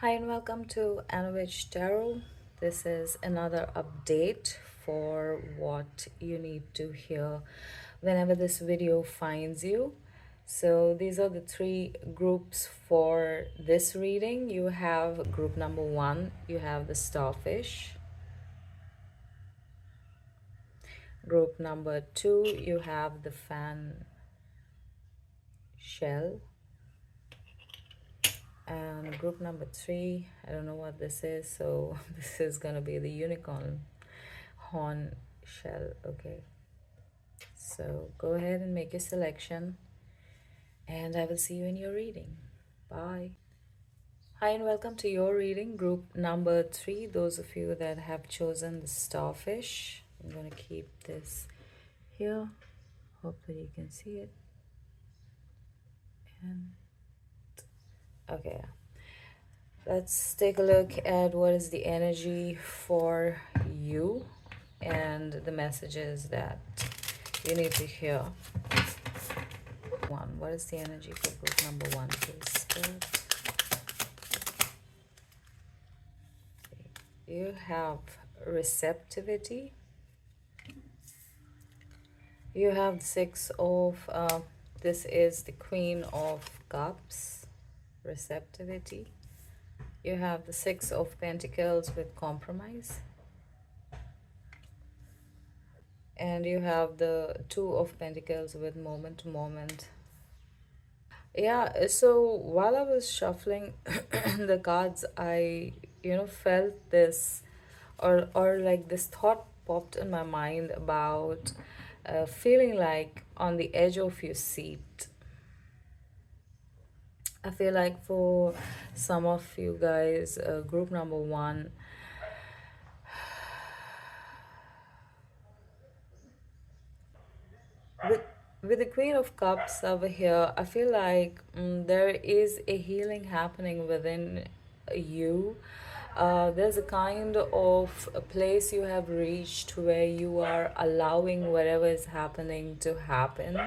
Hi and welcome to Untitled Tarot. This is another update for what you need to hear whenever this video finds you. So these are the three groups for this reading. You have group number one, you have the starfish. Group number two, you have the fan shell. And group number three, I don't know what this is, so this is gonna be the unicorn horn shell. Okay, so go ahead and make your selection, and I will see you in your reading. Bye. Hi and welcome to your reading, group number three. Those of you that have chosen the starfish, I'm gonna keep this here. Hope that you can see it. And okay, let's take a look at what is the energy for you and the messages that you need to hear. One, what is the energy for group number one, please? Spirit. You have receptivity. You have the six of this is the Queen of Cups, receptivity. You have the Six of Pentacles with compromise. And you have the Two of Pentacles with moment to moment. Yeah, so while I was shuffling the cards, I, felt this, or like this thought popped in my mind about feeling like on the edge of your seat. I feel like for some of you guys, group number one, with with the Queen of Cups over here, I feel like there is a healing happening within you. There's a kind of a place you have reached where you are allowing whatever is happening to happen.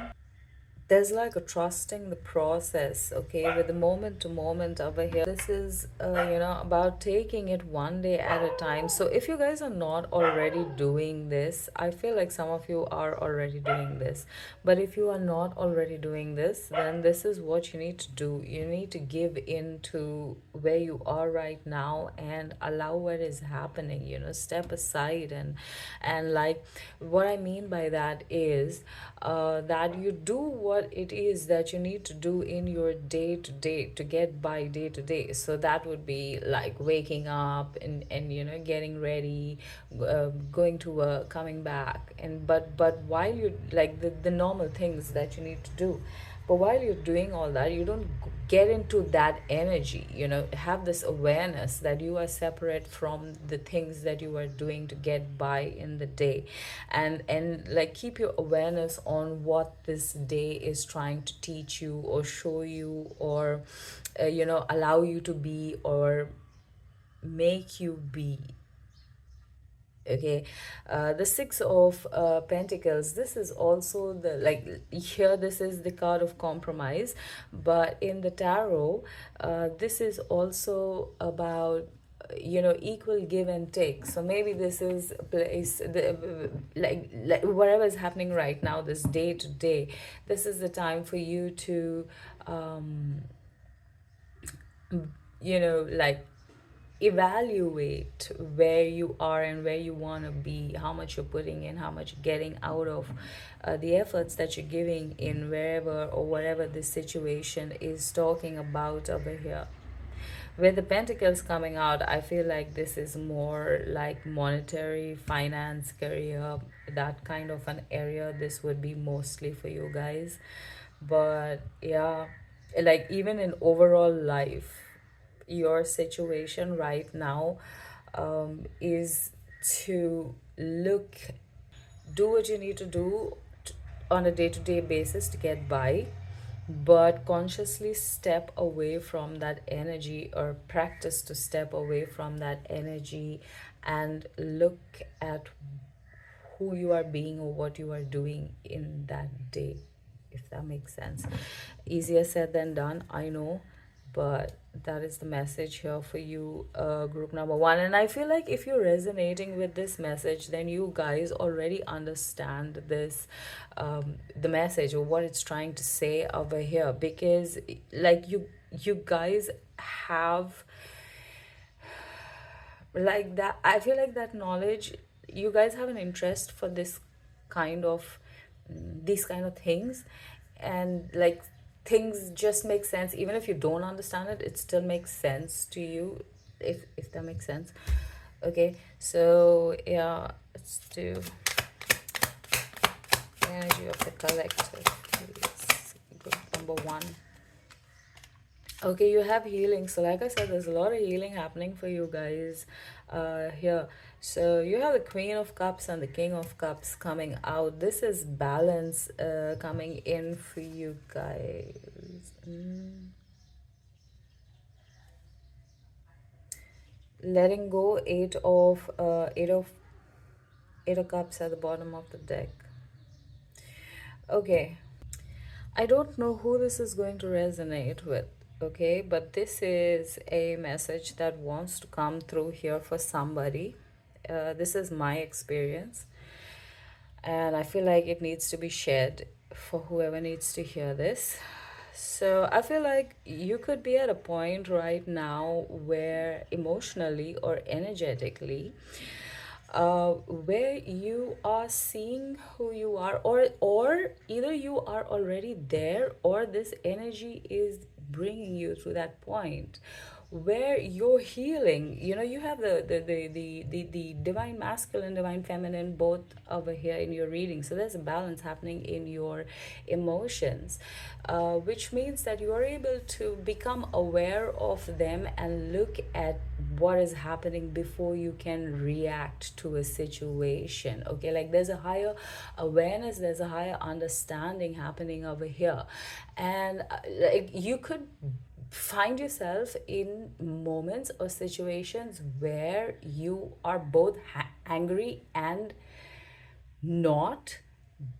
There's like a trusting the process, okay, with the moment to moment over here. This is about taking it one day at a time. So if you guys are not already doing this, I feel like some of you are already doing this, but if you are not already doing this, then this is what you need to do. You need to give in to where you are right now and allow what is happening, step aside. And like, what I mean by that is that you do what it is that you need to do in your day to day to get by day to day. So that would be like waking up and getting ready, going to work, coming back, and but while you like the normal things that you need to do. But while you're doing all that, you don't get into that energy, have this awareness that you are separate from the things that you are doing to get by in the day. And like, keep your awareness on what this day is trying to teach you or show you, or allow you to be, or make you be. Okay, the Six of Pentacles, this is also the, like, here this is the card of compromise, but in the tarot, this is also about equal give and take. So maybe this is a place, like whatever is happening right now, this day to day, this is the time for you to like, evaluate where you are and where you want to be, how much you're putting in, how much you're getting out of the efforts that you're giving in wherever or whatever this situation is talking about over here. With the pentacles coming out, I feel like this is more like monetary, finance, career, that kind of an area. This would be mostly for you guys. But yeah, like, even in overall life, your situation right now is to look, do what you need to do on a day-to-day basis to get by, but consciously step away from that energy, or practice to step away from that energy and look at who you are being or what you are doing in that day, if that makes sense. Easier said than done, I know, But that is the message here for you, group number one. And I feel like if you're resonating with this message, then you guys already understand this, the message or what it's trying to say over here, because like you guys have like that. I feel like that knowledge, you guys have an interest for this kind of these kind of things, and like things just make sense even if you don't understand it, it still makes sense to you, if that makes sense. Okay, so yeah, let's do energy of the collective, please. Group number one. Okay, you have healing. So, like I said, there's a lot of healing happening for you guys here. So, you have the Queen of Cups and the King of Cups coming out. This is balance coming in for you guys. Letting go, eight of cups at the bottom of the deck. Okay, I don't know who this is going to resonate with, okay, but this is a message that wants to come through here for somebody. This is my experience, and I feel like it needs to be shared for whoever needs to hear this. So I feel like you could be at a point right now where emotionally or energetically, where you are seeing who you are, or either you are already there, or this energy is bringing you through that point where you're healing. You know, you have the divine masculine, divine feminine, both over here in your reading. So there's a balance happening in your emotions, which means that you are able to become aware of them and look at what is happening before you can react to a situation. Okay, like there's a higher awareness, there's a higher understanding happening over here. And like you could find yourself in moments or situations where you are both angry and not,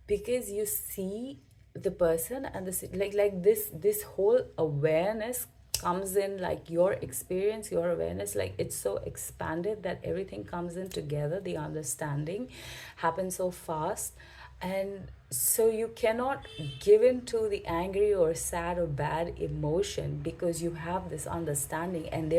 because you see the person and like this whole awareness comes in, like your experience, your awareness, like it's so expanded that everything comes in together, the understanding happens so fast. And so you cannot give in to the angry or sad or bad emotion, because you have this understanding, and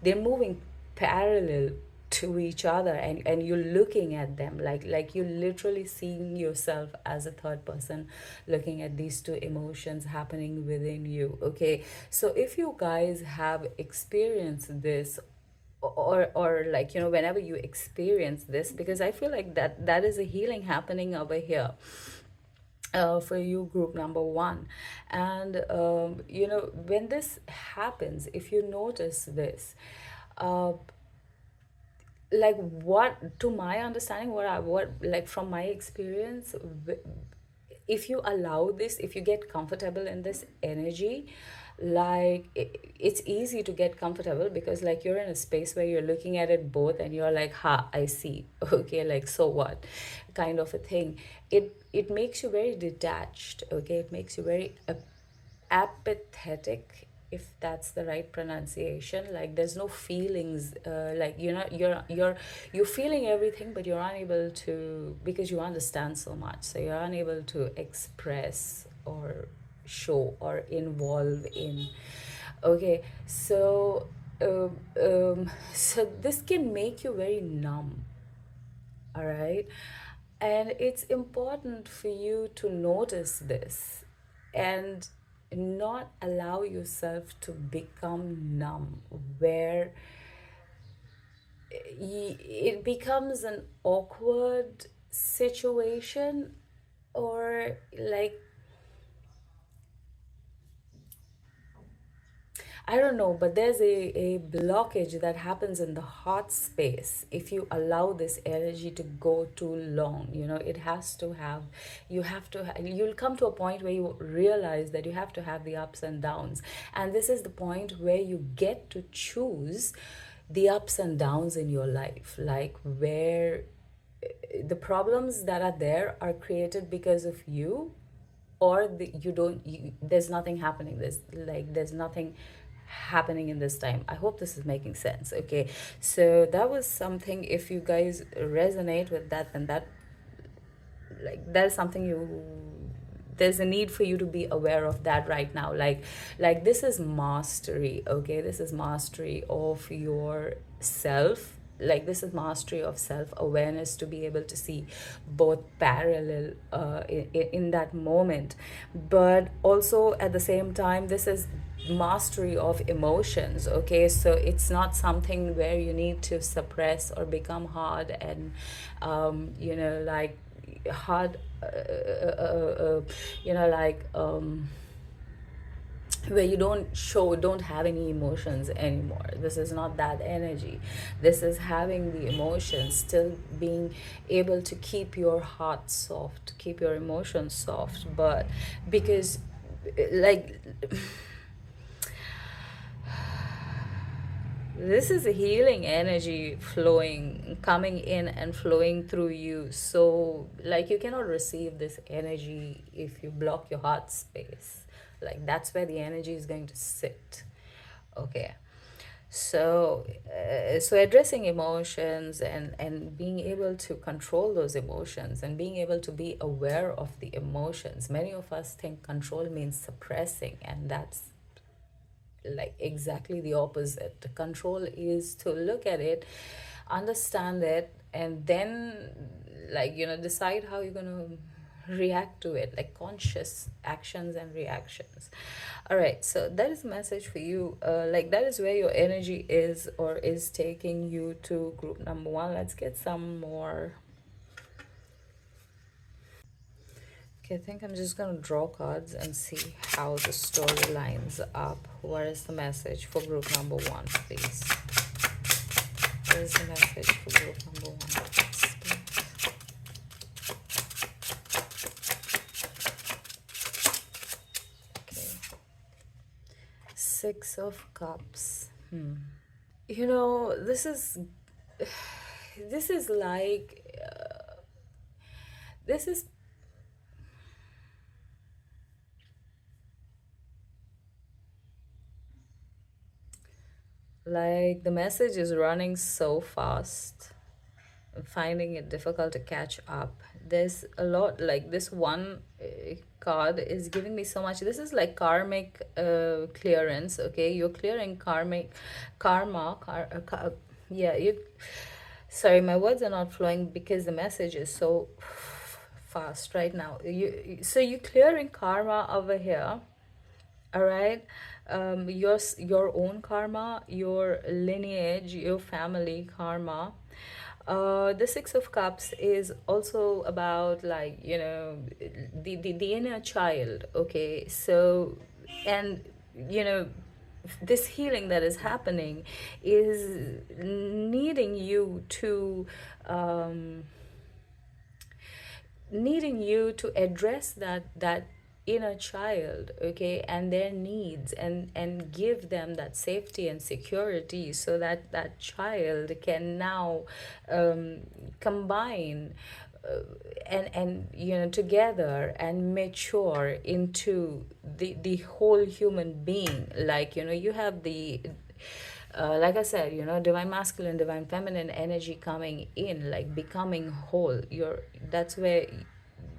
they're moving parallel to each other, and you're looking at them like you're literally seeing yourself as a third person looking at these two emotions happening within you. Okay, so if you guys have experienced this, or like, you know, whenever you experience this, because I feel like that is a healing happening over here for you, group number one. And you know, when this happens, if you notice this, uh, like what, to my understanding, what like from my experience, if you allow this, if you get comfortable in this energy, like it's easy to get comfortable, because like you're in a space where you're looking at it both and you're like, ha, I see. Okay, like so what, kind of a thing. It makes you very detached. Okay, it makes you very apathetic, if that's the right pronunciation. Like there's no feelings, like you're feeling everything, but you're unable to, because you understand so much, so you're unable to express or show or involve in. Okay, so so this can make you very numb. All right, and it's important for you to notice this and not allow yourself to become numb, where it becomes an awkward situation, or like, I don't know, but there's a blockage that happens in the heart space if you allow this energy to go too long. You know, it has to have, you have to, you'll come to a point where you realize that you have to have the ups and downs. And this is the point where you get to choose the ups and downs in your life, like where the problems that are there are created because of you, or you don't, there's nothing happening, there's nothing happening in this time. I hope this is making sense. Okay, so that was something. If you guys resonate with that, then that is something you, there's a need for you to be aware of that right now. Like this is mastery. Okay, this is mastery of yourself. Like this is mastery of self awareness, to be able to see both parallel in that moment, but also at the same time this is mastery of emotions. Okay, so it's not something where you need to suppress or become hard and like hard like where you don't have any emotions anymore. This is not that energy. This is having the emotions, still being able to keep your heart soft, keep your emotions soft, but because like this is a healing energy flowing, coming in and flowing through you. So like you cannot receive this energy if you block your heart space. Like that's where the energy is going to sit. Okay, so addressing emotions and being able to control those emotions and being able to be aware of the emotions. Many of us think control means suppressing, and that's like exactly the opposite. The control is to look at it, understand it, and then decide how you're going to react to it, like conscious actions and reactions. All right, so that is a message for you. Like that is where your energy is, or is taking you to group number one. Let's get some more. Okay, I think I'm just gonna draw cards and see how the story lines up. What is the message for group number one, please? What is the message for group number one, please? Okay. Six of Cups. This is this is like this is like the message is running so fast. I'm finding it difficult to catch up. There's a lot, like this one card is giving me so much. This is like karmic clearance. Okay, you're clearing karmic karma. Yeah, you. Sorry, my words are not flowing because the message is so fast right now. So you're clearing karma over here. All right, your own karma, your lineage, your family karma. The Six of Cups is also about, like, the inner child. Okay, so, and you know this healing that is happening is needing you to um, address that inner child. Okay, and their needs, and give them that safety and security, so that that child can now combine and together and mature into the whole human being. Like, you have the like I said, divine masculine, divine feminine energy coming in, like becoming whole. That's where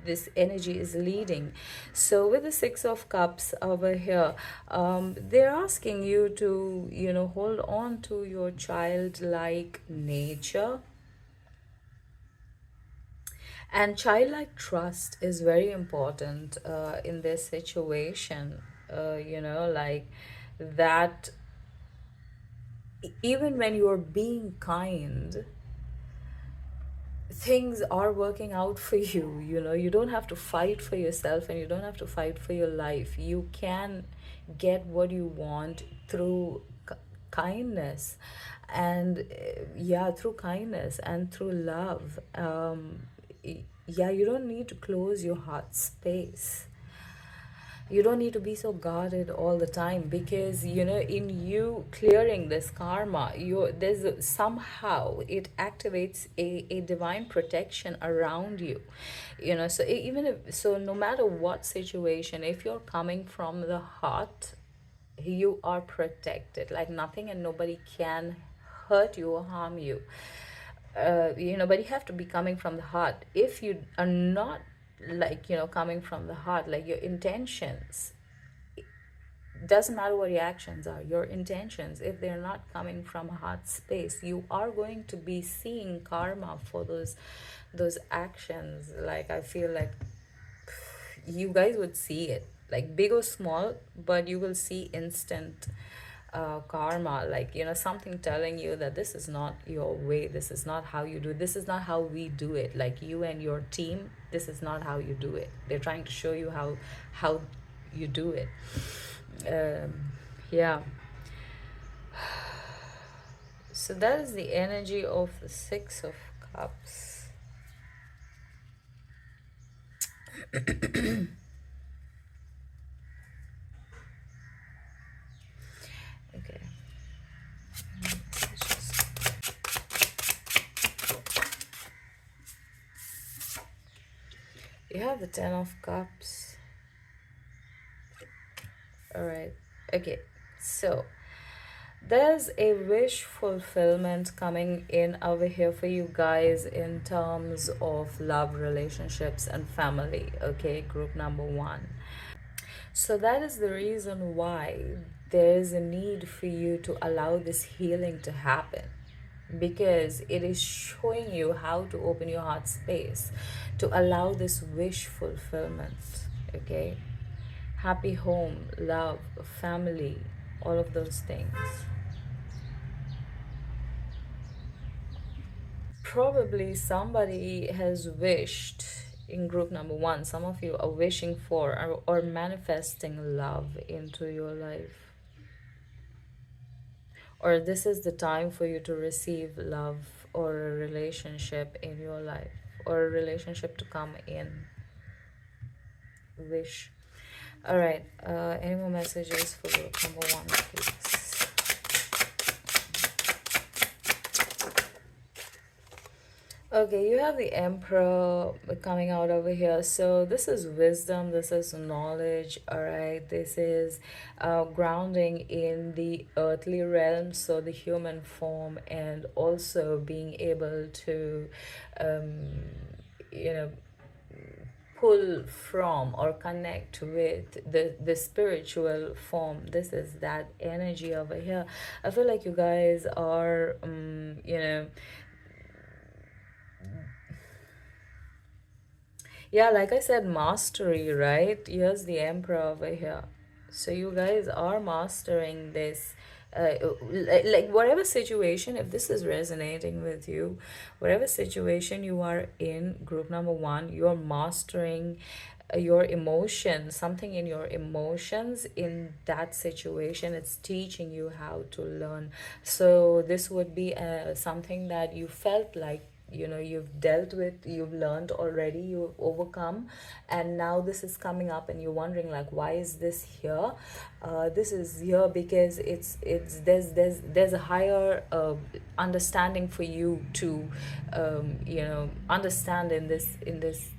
this energy is leading. So with the Six of Cups over here, they're asking you to, hold on to your childlike nature. And childlike trust is very important in this situation. Like that, even when you're being kind, things are working out for you. You don't have to fight for yourself, and you don't have to fight for your life. You can get what you want through kindness, and yeah, through kindness and through love. Yeah, you don't need to close your heart space. You don't need to be so guarded all the time, because in you clearing this karma, somehow it activates a divine protection around you. So even if, so no matter what situation, if you're coming from the heart, You are protected, like nothing and nobody can hurt you or harm you. But you have to be coming from the heart. If you are not, like, coming from the heart, like your intentions, doesn't matter what your actions are, your intentions, if they're not coming from a heart space, you are going to be seeing karma for those actions. Like, I feel like you guys would see it, like big or small, but you will see instant karma, like, something telling you that this is not your way, this is not how you do it, this is not how we do it, like you and your team, this is not how you do it. They're trying to show you how you do it. um, yeah. So that is the energy of the Six of Cups. Okay. You have the Ten of Cups. All right. Okay. So there's a wish fulfillment coming in over here for you guys in terms of love, relationships, and family. Okay, group number one. So that is the reason why there is a need for you to allow this healing to happen, because it is showing you how to open your heart space to allow this wish fulfillment. Okay, happy home, love, family, all of those things. Probably somebody has wished in group number one, some of you are wishing for or manifesting love into your life, or this is the time for you to receive love or a relationship in your life, or a relationship to come in. Wish. All right, any more messages for group number one, please? Okay, you have the Emperor coming out over here. So this is wisdom, this is knowledge, all right? This is grounding in the earthly realm, so the human form, and also being able to, um, you know, pull from or connect with the spiritual form. This is that energy over here. I feel like you guys are, yeah, like I said, mastery, right? Here's the Emperor over here. So you guys are mastering this. Like whatever situation, if this is resonating with you, whatever situation you are in, group number one, you're mastering your emotions, something in your emotions in that situation. It's teaching you how to learn. So this would be something that you felt like, you've dealt with, you've learned already, you've overcome, and now this is coming up and you're wondering, like, why is this here? This is here because there's a higher understanding for you to understand in this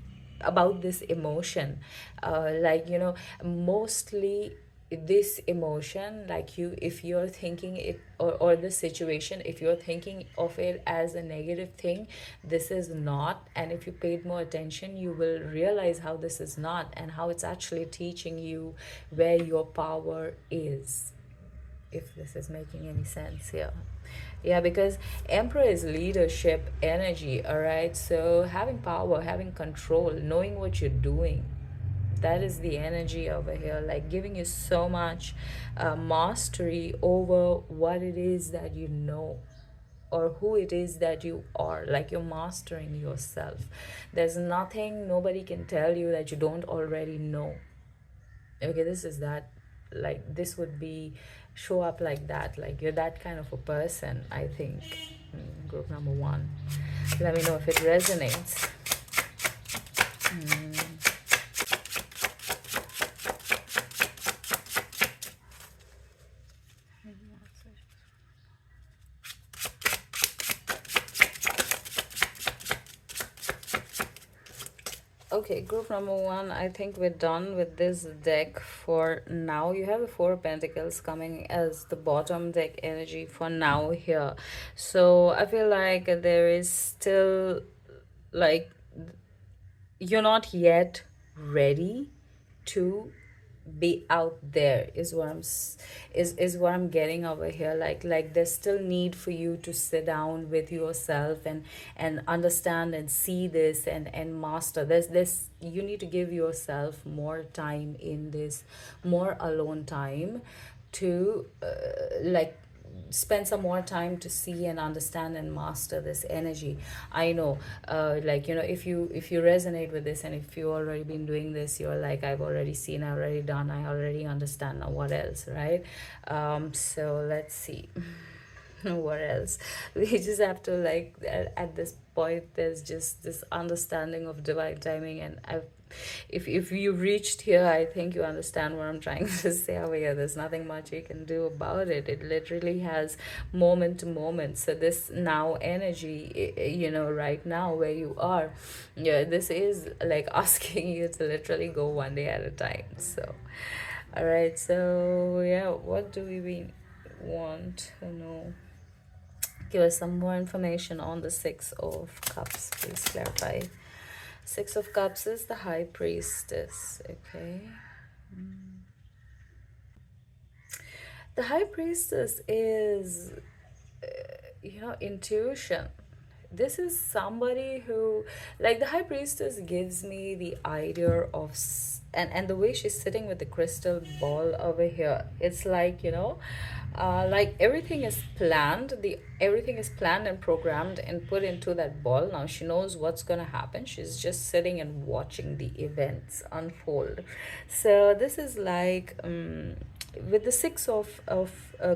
about this emotion. Like, mostly this emotion, like, if you're thinking it, or the situation, if you're thinking of it as a negative thing, this is not. And if you paid more attention, you will realize how this is not, and how it's actually teaching you where your power is, if this is making any sense here. Yeah, because Emperor is leadership energy, all right? So having power, having control, knowing what you're doing, that is the energy over here, like giving you so much mastery over what it is that you know, or who it is that you are. Like, you're mastering yourself. There's nothing nobody can tell you that you don't already know. Okay, this is that. Like, this would be show up like that, like you're that kind of a person, I think. Group number one, let me know if it resonates. Okay, group number one, I think we're done with this deck for now. You have the Four of Pentacles coming as the bottom deck energy for now here. So I feel like there is still, like, you're not yet ready to be out there is what is what I'm getting over here. Like there's still need for you to sit down with yourself and understand and see this and master this. You need to give yourself more time in this, more alone time to like spend some more time to see and understand and master this energy. I know, like, if you resonate with this, and if you already been doing this, you're like, I've already seen, I already done, I already understand. Now what else, right? So let's see. What else? We just have to, like, at this point, there's just this understanding of divine timing. And if you reached here, I think you understand what I'm trying to say over here. There's nothing much you can do about it. It literally has moment to moment. So this now energy, right now where you are, yeah, this is like asking you to literally go one day at a time. So all right, so yeah, what do we want to know? Give us some more information on the Six of Cups, please clarify. Six of Cups is the High Priestess, okay? The High Priestess is, intuition. This is somebody who, like, the High Priestess gives me the idea of and the way she's sitting with the crystal ball over here, it's like, like everything is planned, the everything is planned and programmed and put into that ball. Now she knows what's going to happen, she's just sitting and watching the events unfold. So this is like, with the Six of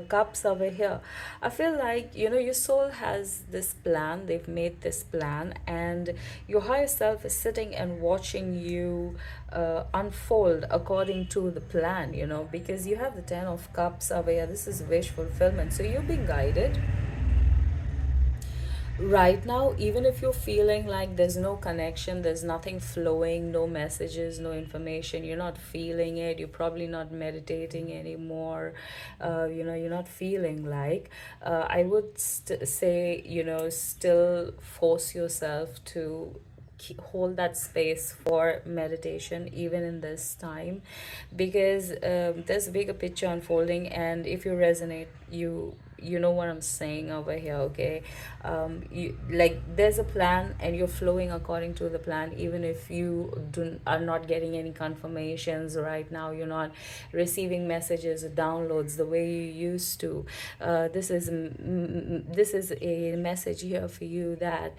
Cups over here, I feel like, your soul has this plan, they've made this plan, and your higher self is sitting and watching you unfold according to the plan, because you have the Ten of Cups over here. This is wish fulfillment, so you're being guided right now. Even if you're feeling like there's no connection, there's nothing flowing, no messages, no information, you're not feeling it, you're probably not meditating anymore, you're not feeling like, I would say, still force yourself to hold that space for meditation even in this time, because there's a bigger picture unfolding. And if you resonate, you know what I'm saying over here, okay? Like, there's a plan and you're flowing according to the plan, even if you are not getting any confirmations right now, you're not receiving messages or downloads the way you used to. This is a message here for you that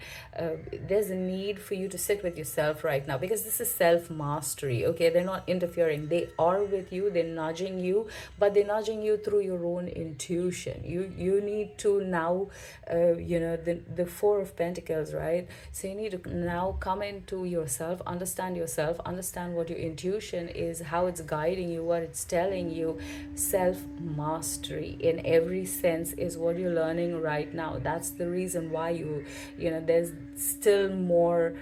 there's a need for you to sit with yourself right now, because this is self mastery, okay? They're not interfering, they are with you, they're nudging you, but they're nudging you through your own intuition. You need to now, the Four of Pentacles, right? So you need to now come into yourself, understand what your intuition is, how it's guiding you, what it's telling you. Self mastery in every sense is what you're learning right now. That's the reason why there's still more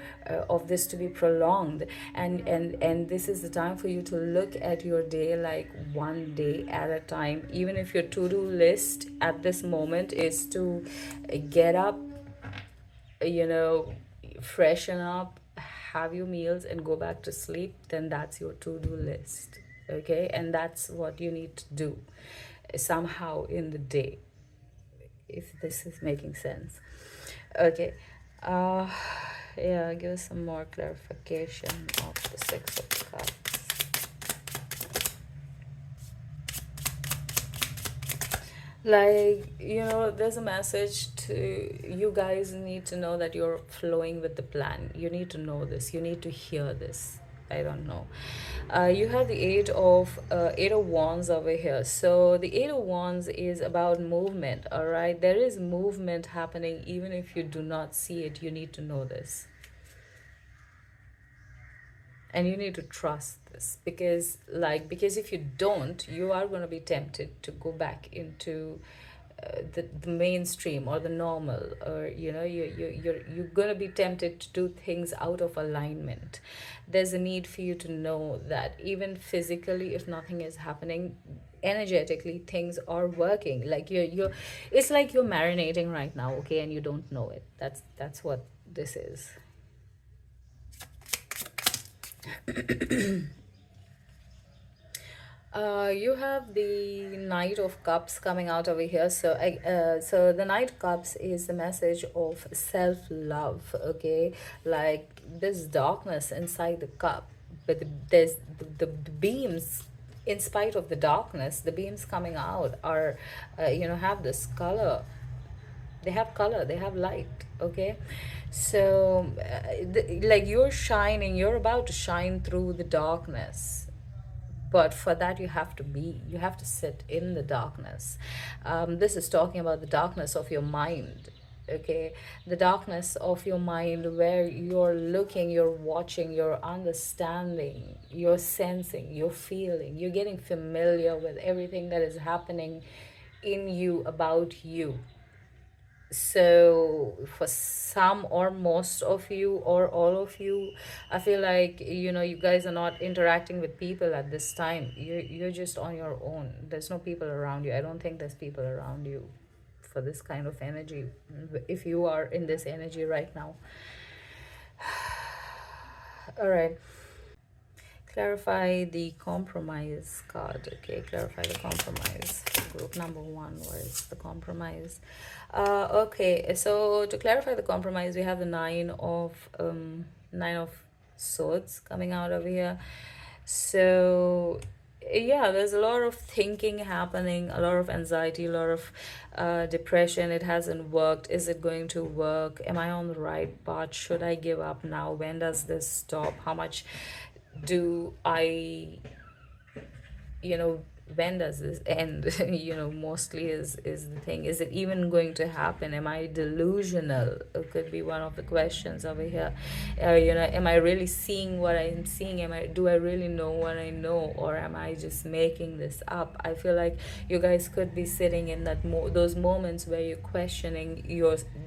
of this to be prolonged. And this is the time for you to look at your day like one day at a time. Even if your to-do list at this moment is to get up, freshen up, have your meals, and go back to sleep, then that's your to-do list, okay? And that's what you need to do somehow in the day, if this is making sense. Okay. uh yeah, give us some more clarification of the Six of Cups. Like, there's a message to you guys. Need to know that you're flowing with the plan. You need to know this, you need to hear this. I don't know. You have the Eight of Wands over here. So the Eight of Wands is about movement. All right, there is movement happening, even if you do not see it. You need to know this, and you need to trust this, because if you don't, you are going to be tempted to go back into the mainstream or the normal, or you're going to be tempted to do things out of alignment. There's a need for you to know that even physically, if nothing is happening, energetically things are working. Like you're it's like you're marinating right now, okay, and you don't know it. That's what this is. You have the Knight of Cups coming out over here. So the Knight of Cups is the message of self-love. Okay, like this darkness inside the cup, but there's the beams. In spite of the darkness, the beams coming out are, have this color. They have color. They have light. Okay, so like you're shining. You're about to shine through the darkness, but for that you have to sit in the darkness. This is talking about the darkness of your mind. Okay, the darkness of your mind, where you're looking, you're watching, you're understanding, you're sensing, you're feeling, you're getting familiar with everything that is happening in you, about you. So for some or most of you or all of you, I feel like you guys are not interacting with people at this time. You're just on your own. There's no people around you. I don't think there's people around you for this kind of energy. If you are in this energy right now. All right, clarify the compromise card. Okay, clarify the compromise. Group number one, where is the compromise? Okay, so to clarify the compromise, we have the nine of swords coming out over here. So yeah, there's a lot of thinking happening, a lot of anxiety, a lot of depression. It hasn't worked. Is it going to work? Am I on the right path? Should I give up now? When does this stop? How much do I, you know when does this end? Mostly is the thing. Is it even going to happen? Am I delusional? It could be one of the questions over here. Am I really seeing what I'm seeing? Do I really know what I know, or am I just making this up? I feel like you guys could be sitting in those moments where you're questioning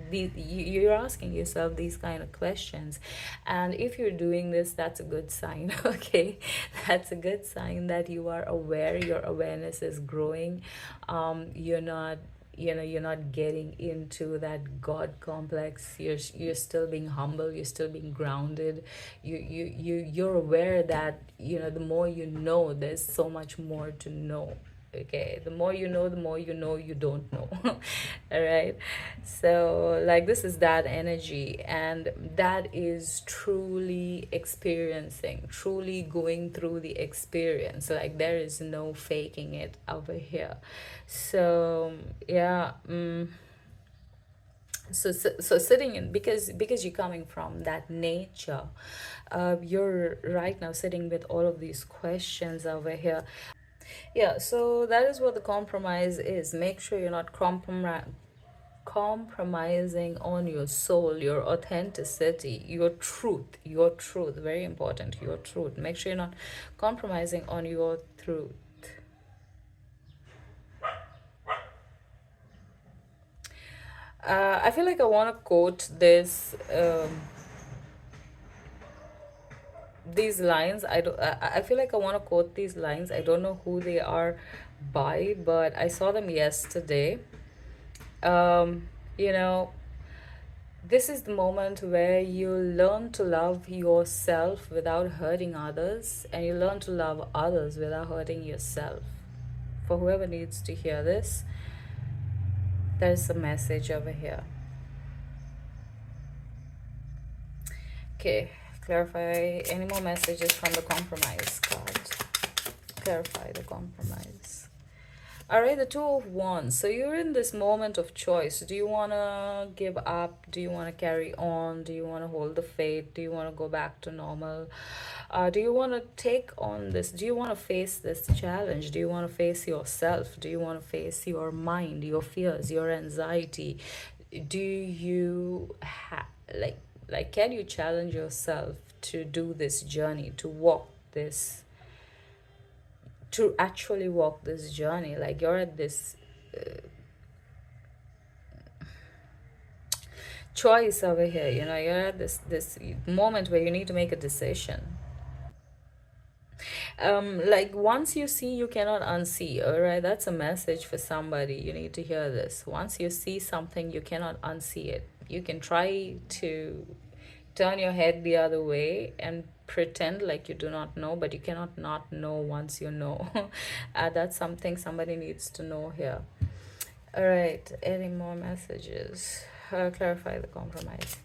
you're asking yourself these kind of questions. And if you're doing this, that's a good sign. Okay, that's a good sign that you are aware. Your awareness is growing. You're not getting into that god complex. You're still being humble. You're still being grounded. You're aware that the more you know, there's so much more to know. Okay, the more you know, the more you know you don't know. All right, so like this is that energy, and that is truly experiencing, truly going through the experience. Like there is no faking it over here. So yeah. So sitting in, because you're coming from that nature, you're right now sitting with all of these questions over here. Yeah, so that is what the compromise is. Make sure you're not compromising on your soul, your authenticity, your truth. Very important, your truth. Make sure you're not compromising on your truth. I feel like I want to quote these lines. I feel like I want to quote these lines. I don't know who they are by, but I saw them yesterday. um you know this is the moment where you learn to love yourself without hurting others, and you learn to love others without hurting yourself. For whoever needs to hear this, there's a message over here. Okay, clarify any more messages from the compromise card. Clarify the compromise. All right, the Two of Wands. So you're in this moment of choice. Do you want to give up? Do you want to carry on? Do you want to hold the faith? Do you want to go back to normal? Do you want to take on this? Do you want to face this challenge? Do you want to face yourself? Do you want to face your mind, your fears, your anxiety? Do you can you challenge yourself to do this journey, to walk this, to actually walk this journey? Like you're at this choice over here. You know, you're at this moment where you need to make a decision. Like once you see, you cannot unsee. All right, that's a message for somebody. You need to hear this. Once you see something, you cannot unsee it. You can try to turn your head the other way and pretend like you do not know, but you cannot not know once you know. That's something somebody needs to know here. All right, any more messages? Clarify the compromise.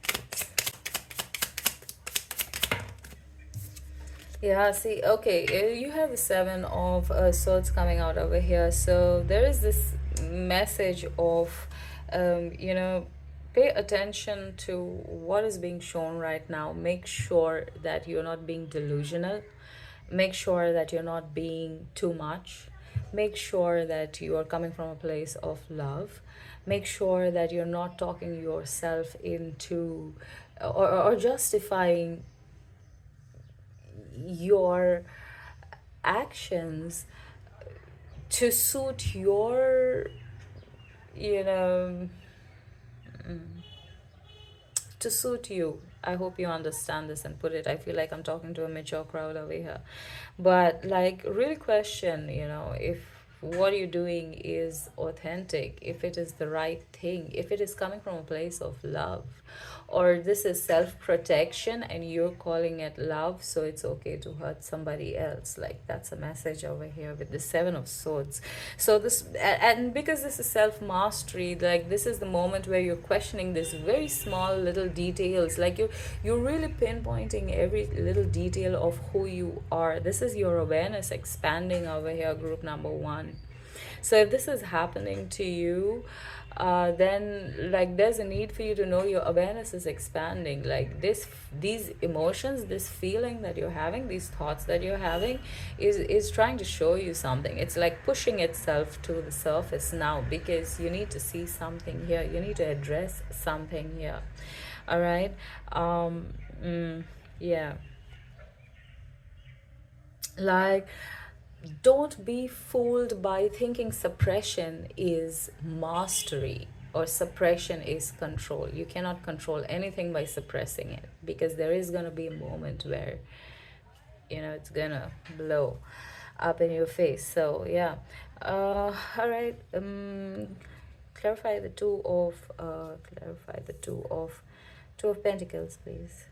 Yeah, see, okay, you have the seven of swords coming out over here. So there is this message of, you know, pay attention to what is being shown right now. Make sure that you're not being delusional. Make sure that you're not being too much. Make sure that you are coming from a place of love. Make sure that you're not talking yourself into or justifying your actions to suit your, you know, to suit you. I hope you understand this and put it. I feel like I'm talking to a mature crowd over here. But like really question, you know, if what you're doing is authentic, if it is the right thing, if it is coming from a place of love, or this is self-protection and you're calling it love, so it's okay to hurt somebody else. Like that's a message over here with the seven of swords. So this, and because this is self-mastery, like this is the moment where you're questioning this very small little details. Like you're really pinpointing every little detail of who you are. This is your awareness expanding over here, group number one. So if this is happening to you, then like there's a need for you to know your awareness is expanding. Like these emotions, this feeling that you're having, these thoughts that you're having, is trying to show you something. It's like pushing itself to the surface now because you need to see something here. You need to address something here. All right. Yeah. Like don't be fooled by thinking suppression is mastery or suppression is control. You cannot control anything by suppressing it because there is going to be a moment where, you know, it's going to blow up in your face. So, yeah. All right. Clarify the two of pentacles, please.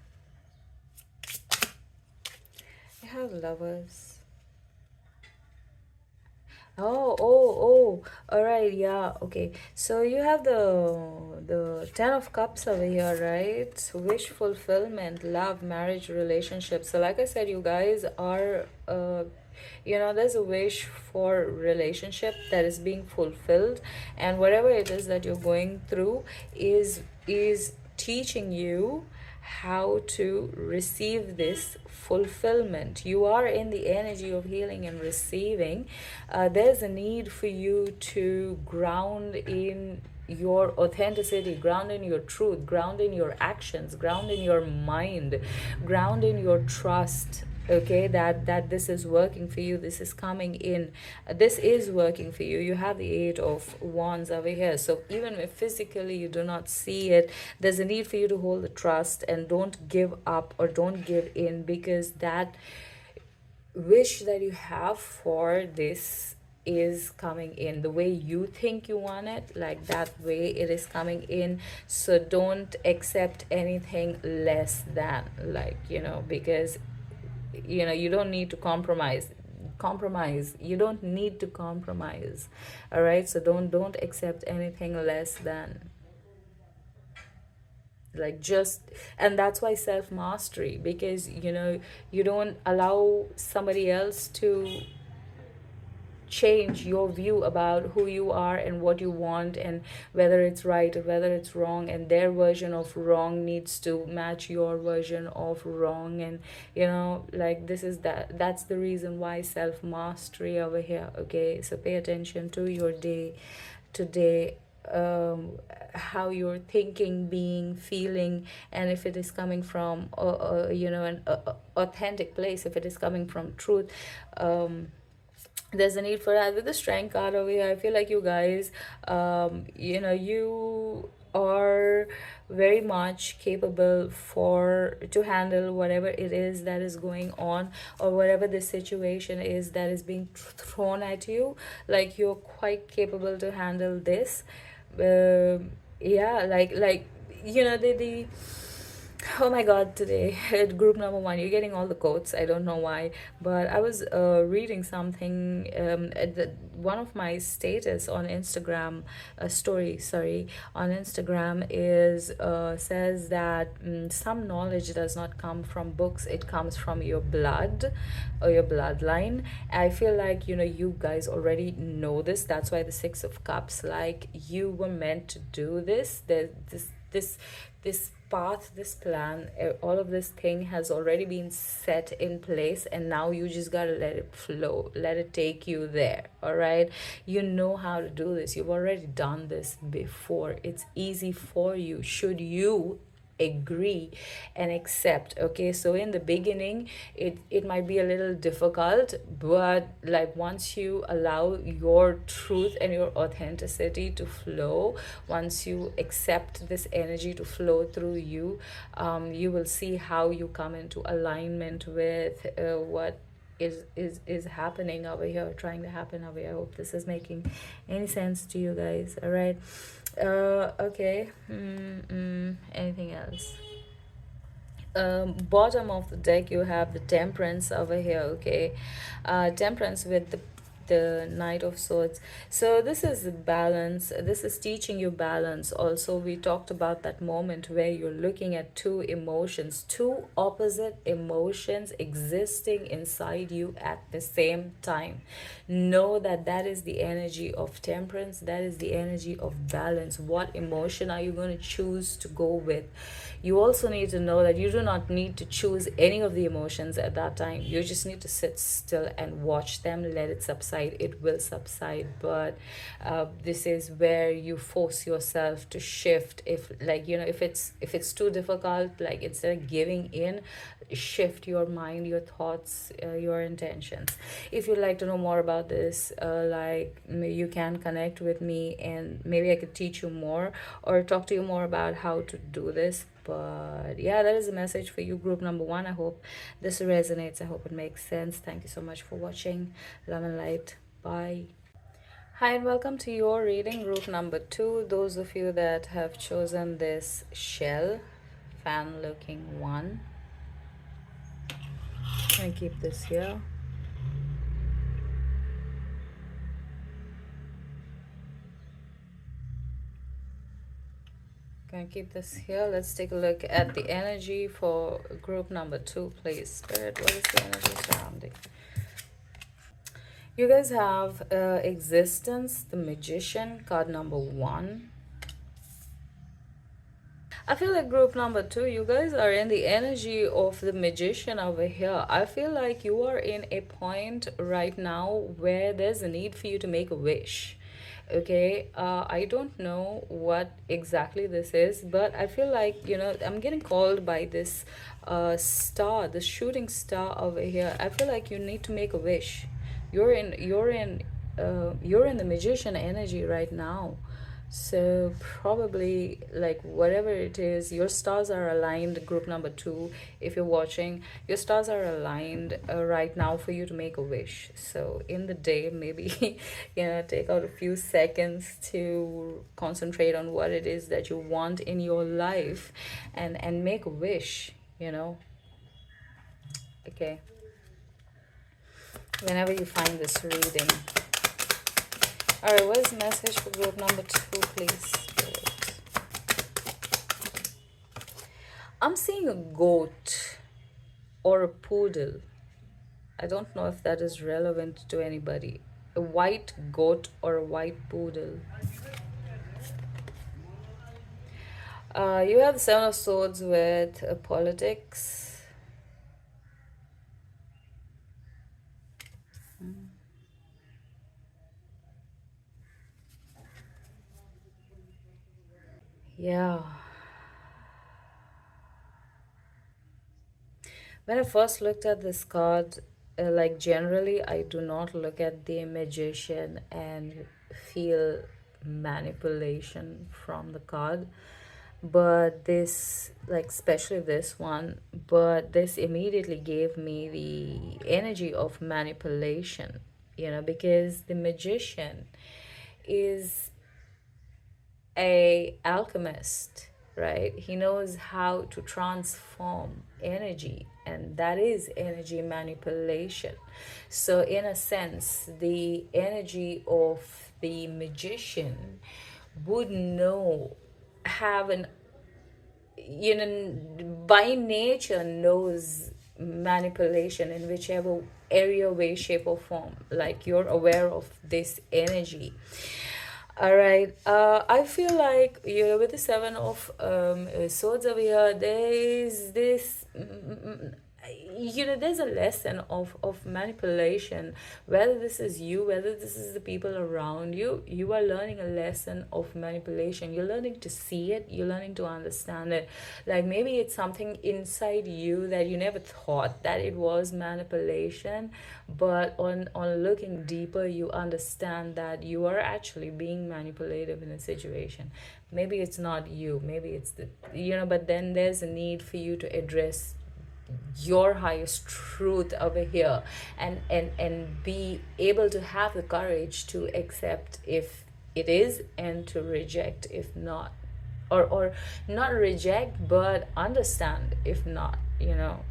You have lovers. Oh, all right, yeah, okay. So you have the Ten of Cups over here, right? Wish fulfillment, love, marriage, relationship. So like I said, you guys are you know, there's a wish for relationship that is being fulfilled, and whatever it is that you're going through is teaching you how to receive this fulfillment. You are in the energy of healing and receiving. There's a need for you to ground in your authenticity, ground in your truth, ground in your actions, ground in your mind, ground in your trust. Okay, that this is working for you, this is coming in, this is working for you. You have the Eight of Wands over here. So even if physically you do not see it, there's a need for you to hold the trust and don't give up or don't give in, because that wish that you have for this is coming in the way you think you want it, like that way it is coming in. So don't accept anything less than, like, you know, because you know, you don't need to compromise. You don't need to compromise. All right, so don't accept anything less than, like, just, and that's why self mastery, because you know, you don't allow somebody else to change your view about who you are and what you want and whether it's right or whether it's wrong, and their version of wrong needs to match your version of wrong. And you know, like, this is that's the reason why self mastery over here. Okay, so pay attention to your day today, how you're thinking, being, feeling, and if it is coming from you know, an authentic place, if it is coming from truth. There's a need for that. With the strength card over here, I feel like you guys, you know, you are very much capable for to handle whatever it is that is going on, or whatever the situation is that is being thrown at you. Like you're quite capable to handle this. Yeah, like the oh my God, today at group number one, you're getting all the quotes. I don't know why, but I was reading something at one of my status on Instagram, story, sorry, on Instagram is says that some knowledge does not come from books, it comes from your blood or your bloodline. I feel like, you guys already know this. That's why the Six of Cups, like you were meant to do this. This path, this plan, all of this thing has already been set in place, and now you just gotta let it flow, let it take you there. All right, you know how to do this. You've already done this before. It's easy for you, should you agree and accept. Okay, so in the beginning it might be a little difficult, but like once you allow your truth and your authenticity to flow, once you accept this energy to flow through you, you will see how you come into alignment with what is happening over here, trying to happen over here. I hope this is making any sense to you guys. All right. Okay. Anything else? Bottom of the deck, you have the Temperance over here. Okay, Temperance with the Knight of Swords. So this is the balance. This is teaching you balance. Also, we talked about that moment where you're looking at two emotions, two opposite emotions existing inside you at the same time. Know that that is the energy of temperance. That is the energy of balance. What emotion are you going to choose to go with? You also need to know that you do not need to choose any of the emotions at that time. You just need to sit still and watch them, let it subside. It will subside, but this is where you force yourself to shift. If, like, if it's too difficult, like, instead of giving in, shift your mind, your thoughts, your intentions. If you'd like to know more about this, you can connect with me, and maybe I could teach you more or talk to you more about how to do this. But yeah, that is a message for you, group number one. I hope this resonates. I hope it makes sense. Thank you so much for watching. Love and light. Bye. Hi, and welcome to your reading, group number two. Those of you that have chosen this shell fan looking one, I'm gonna keep this here. Gonna keep this here. Let's take a look at the energy for group number two, please. Spirit, what is the energy surrounding? You guys have Existence, the Magician, card number one. I feel like group number two, you guys are in the energy of the Magician over here. I feel like you are in a point right now where there's a need for you to make a wish. Okay, I don't know what exactly this is, but I feel like, I'm getting called by this star, the shooting star over here. I feel like you need to make a wish. You're in the Magician energy right now. So probably, like, whatever it is, your stars are aligned, group number two. If you're watching, your stars are aligned right now for you to make a wish. So in the day, maybe take out a few seconds to concentrate on what it is that you want in your life, and make a wish. Okay, whenever you find this reading. All right, what is the message for group number two, please? I'm seeing a goat or a poodle. I don't know if that is relevant to anybody. A white goat or a white poodle. You have the Seven of Swords with politics. Yeah. When I first looked at this card, like, generally, I do not look at the Magician and feel manipulation from the card. but this, like, especially this one, but this immediately gave me the energy of manipulation, because the magician is a alchemist, right? He knows how to transform energy, and that is energy manipulation. So in a sense, the energy of the magician would know, have an, by nature knows manipulation in whichever area, way, shape, or form. Like, you're aware of this energy. All right. I feel like, with the Seven of Swords over here, there's this, there's a lesson of manipulation. Whether this is you, whether this is the people around you, you are learning a lesson of manipulation. You're learning to see it. You're learning to understand it. Like, maybe it's something inside you that you never thought that it was manipulation, but on looking deeper, you understand that you are actually being manipulative in a situation. Maybe it's not you, maybe it's the, but then there's a need for you to address your highest truth over here, and be able to have the courage to accept if it is, and to reject if not, or not reject but understand if not,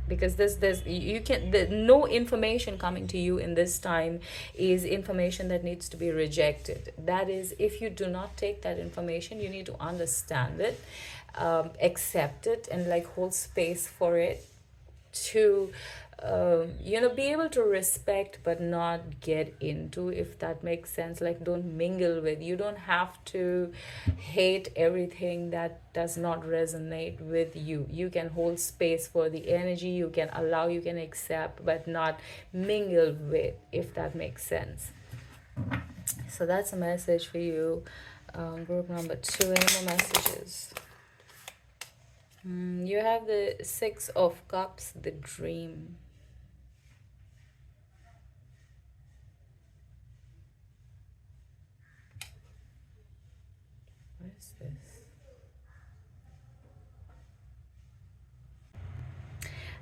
because there's you can, no information coming to you in this time is information that needs to be rejected. That is, if you do not take that information, you need to understand it, accept it, and like hold space for it, to be able to respect but not get into, if that makes sense. Like, don't mingle with, you don't have to hate everything that does not resonate with you. You can hold space for the energy, you can allow, you can accept, but not mingle with, if that makes sense. So that's a message for you, group number 2. Any more messages? You have the Six of Cups, the dream. What is this?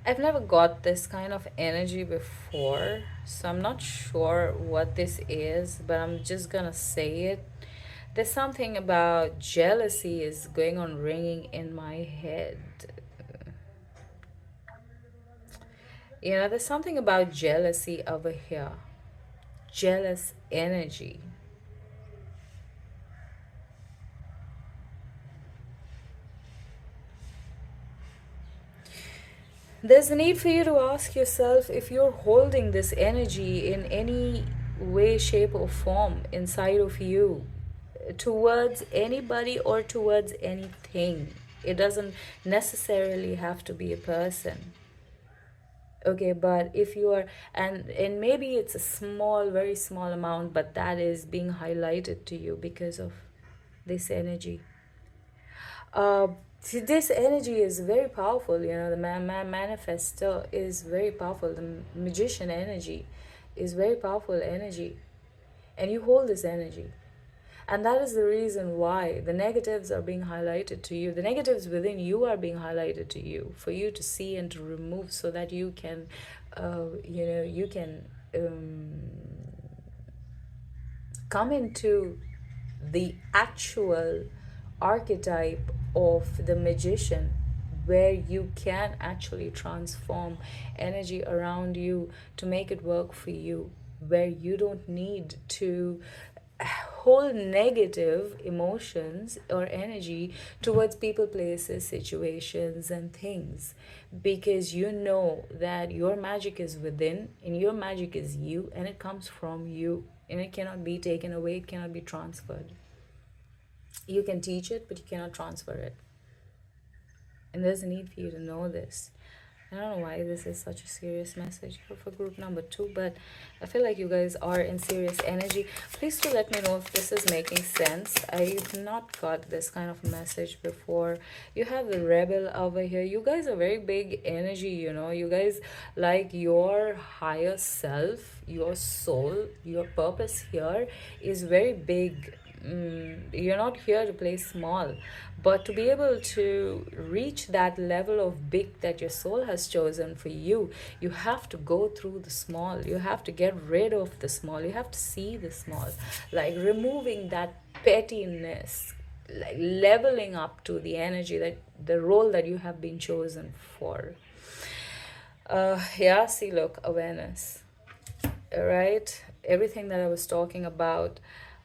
I've never got this kind of energy before, so I'm not sure what this is, but I'm just gonna say it. There's something about jealousy is going on ringing in my head. There's something about jealousy over here. Jealous energy. There's a need for you to ask yourself if you're holding this energy in any way, shape, or form inside of you towards anybody or towards anything. It doesn't necessarily have to be a person. Okay, but if you are, and maybe it's a small, very small amount, but that is being highlighted to you because of this energy. See, this energy is very powerful. The manifestor is very powerful. The magician energy is very powerful energy, and you hold this energy. And that is the reason why the negatives are being highlighted to you. The negatives within you are being highlighted to you for you to see and to remove, so that you can, you can come into the actual archetype of the magician, where you can actually transform energy around you to make it work for you, where you don't need to hold negative emotions or energy towards people, places, situations, and things, because you know that your magic is within, and your magic is you, and it comes from you, and it cannot be taken away, it cannot be transferred. You can teach it, but you cannot transfer it. And there's a need for you to know this. I don't know why this is such a serious message for group number 2, but I feel like you guys are in serious energy. Please do let me know if this is making sense. I've not got this kind of message before. You have the rebel over here. You guys are very big energy, You guys, like, your higher self, your soul, your purpose here is very big. you're not here to play small, but to be able to reach that level of big that your soul has chosen for you, you have to go through the small. You have to get rid of the small. You have to see the small, like removing that pettiness, like leveling up to the energy that the role that you have been chosen for. Yeah, see, look, awareness, right? Everything that I was talking about,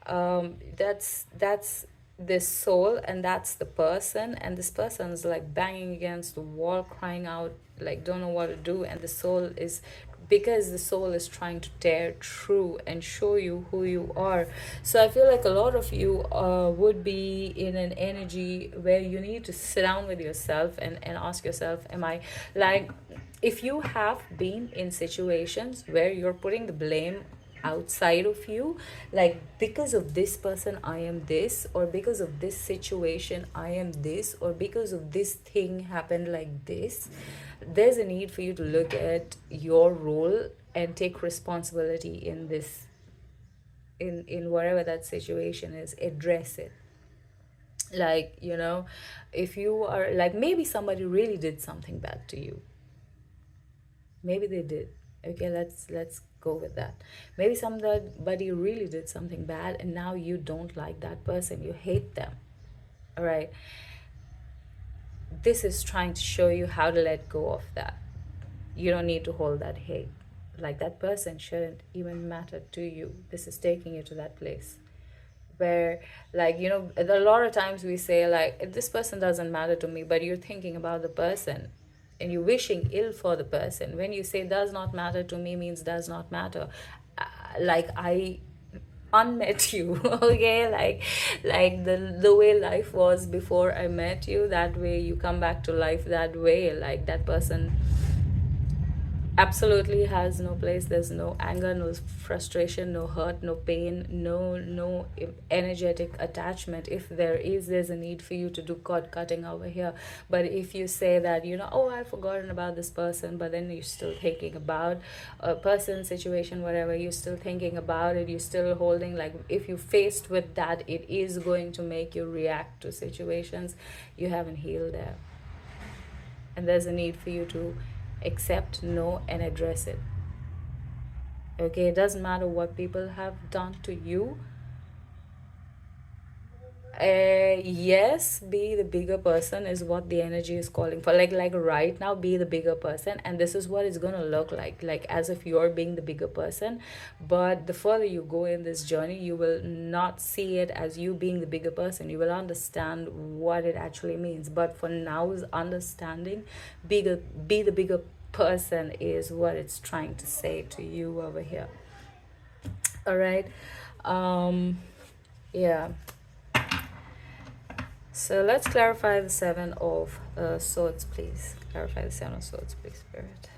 that's this soul, and that's the person, and this person's like banging against the wall, crying out, like don't know what to do, and the soul is, because the soul is trying to tear through and show you who you are. So I feel like a lot of you would be in an energy where you need to sit down with yourself and ask yourself, am I, like, if you have been in situations where you're putting the blame outside of you, like because of this person I am this, or because of this situation I am this, or because of this thing happened like this, there's a need for you to look at your role and take responsibility in this, in whatever that situation is. Address it. Like, if you are like, maybe somebody really did something bad to you. Maybe they did. Okay, let's go with that. Maybe somebody really did something bad, and now you don't like that person, you hate them. All right, this is trying to show you how to let go of that. You don't need to hold that hate. Like, that person shouldn't even matter to you. This is taking you to that place where, like, a lot of times we say, like, this person doesn't matter to me, but you're thinking about the person and you're wishing ill for the person. When you say does not matter to me, means does not matter. Like, I unmet you. Okay, like the way life was before I met you, that way you come back to life that way. Like, that person absolutely has no place. There's no anger, no frustration, no hurt, no pain, no energetic attachment. If there is, there's a need for you to do cord cutting over here. But if you say that, oh, I've forgotten about this person, but then you're still thinking about a person, situation, whatever, you're still thinking about it, you're still holding, like, if you faced with that, it is going to make you react to situations. You haven't healed there, and there's a need for you to accept, know, and address it. Okay, it doesn't matter what people have done to you. Yes, be the bigger person is what the energy is calling for. Like right now, be the bigger person, and this is what it's gonna look like as if you're being the bigger person. But the further you go in this journey, you will not see it as you being the bigger person. You will understand what it actually means. But for now, is understanding, be the bigger person is what it's trying to say to you over here. All right. Yeah. So let's clarify the Seven of Swords, please. Clarify the Seven of Swords, please, Spirit.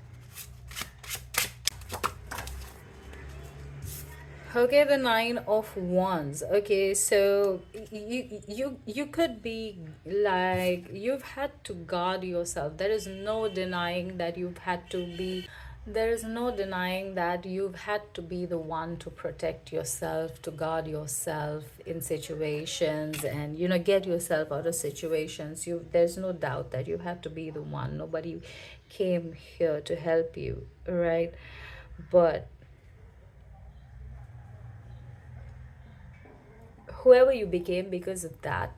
Okay, the Nine of Wands. Okay, so you could be like, you've had to guard yourself. There is no denying that you've had to be, there is no denying that you've had to be the one to protect yourself, to guard yourself in situations, and get yourself out of situations. There's no doubt that you had to be the one. Nobody came here to help you, right? But whoever you became because of that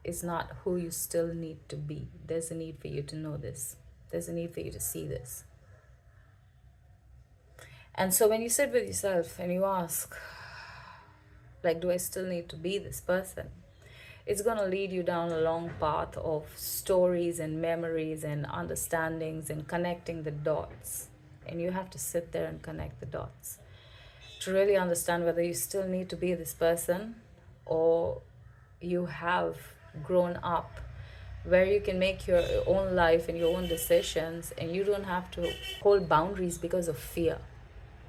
is not who you still need to be. There's a need for you to know this. There's a need for you to see this. And so when you sit with yourself and you ask, like, do I still need to be this person? It's going to lead you down a long path of stories and memories and understandings and connecting the dots. And you have to sit there and connect the dots to really understand whether you still need to be this person, or you have grown up where you can make your own life and your own decisions, and you don't have to hold boundaries because of fear.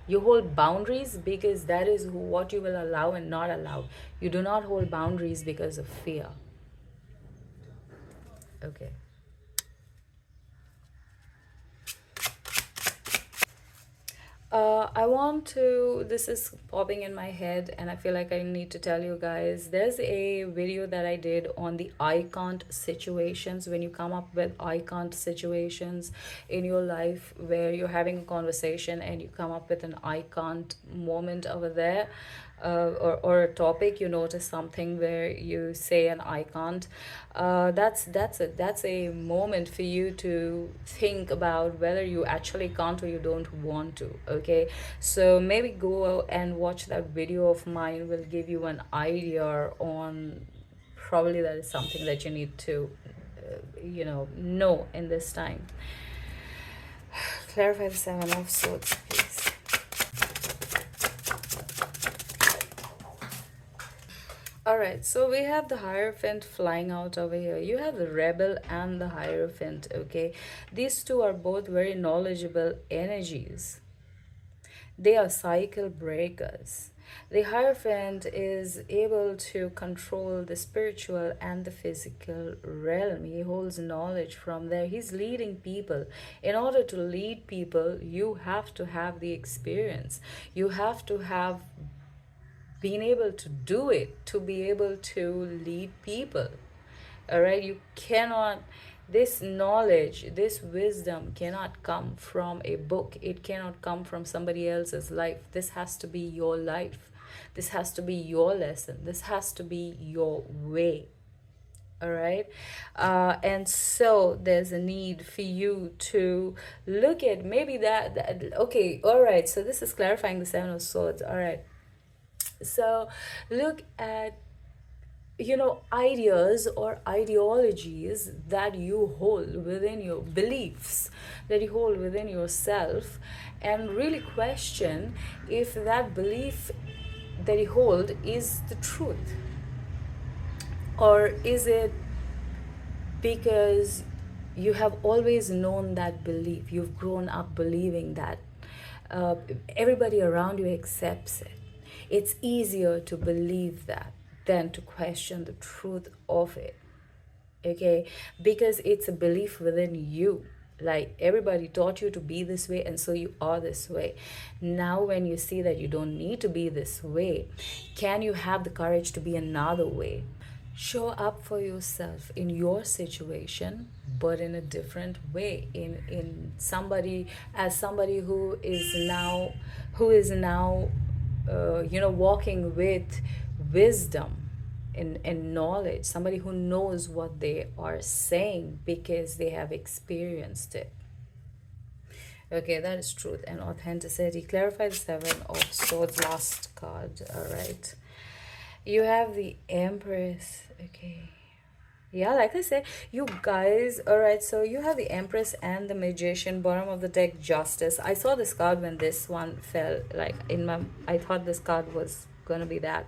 You hold boundaries because that is what you will allow and not allow. You do not hold boundaries because of fear. Okay. I want to, this is popping in my head, and I feel like I need to tell you guys. There's a video that I did on the I can't situations. When you come up with I can't situations in your life where you're having a conversation and you come up with an I can't moment over there, or a topic, you notice something where you say an I can't. That's a moment for you to think about whether you actually can't or you don't want to. Okay, so maybe go and watch that video of mine. Will give you an idea on, probably that is something that you need to know in this time. Clarify the Seven of Swords, please. All right, so we have the Hierophant flying out over here. You have the Rebel and the Hierophant, okay? These two are both very knowledgeable energies. They are cycle breakers. The Hierophant is able to control the spiritual and the physical realm. He holds knowledge from there. He's leading people. In order to lead people, you have to have the experience. You have to have been able to do it to be able to lead people. All right, you cannot, this knowledge, this wisdom cannot come from a book. It cannot come from somebody else's life. This has to be your life. This has to be your lesson. This has to be your way. All right, and so there's a need for you to look at maybe that. Okay, all right, so this is clarifying the Seven of Swords. All right, so look at, ideas or ideologies that you hold within your beliefs, that you hold within yourself, and really question if that belief that you hold is the truth, or is it because you have always known that belief, you've grown up believing that, uh, everybody around you accepts it. It's easier to believe that than to question the truth of it. Okay, because it's a belief within you. Like everybody taught you to be this way, and so you are this way. Now when you see that you don't need to be this way, can you have the courage to be another way? Show up for yourself in your situation, but in a different way, in somebody, as somebody who is now walking with wisdom and knowledge, somebody who knows what they are saying because they have experienced it. Okay, that is truth and authenticity. Clarify the Seven of Swords, last card. All right, you have the Empress. Okay, yeah, like I said, you guys, all right, so you have the Empress and the Magician. Bottom of the deck, Justice. I saw this card when this one fell, like in my, I thought this card was gonna be that.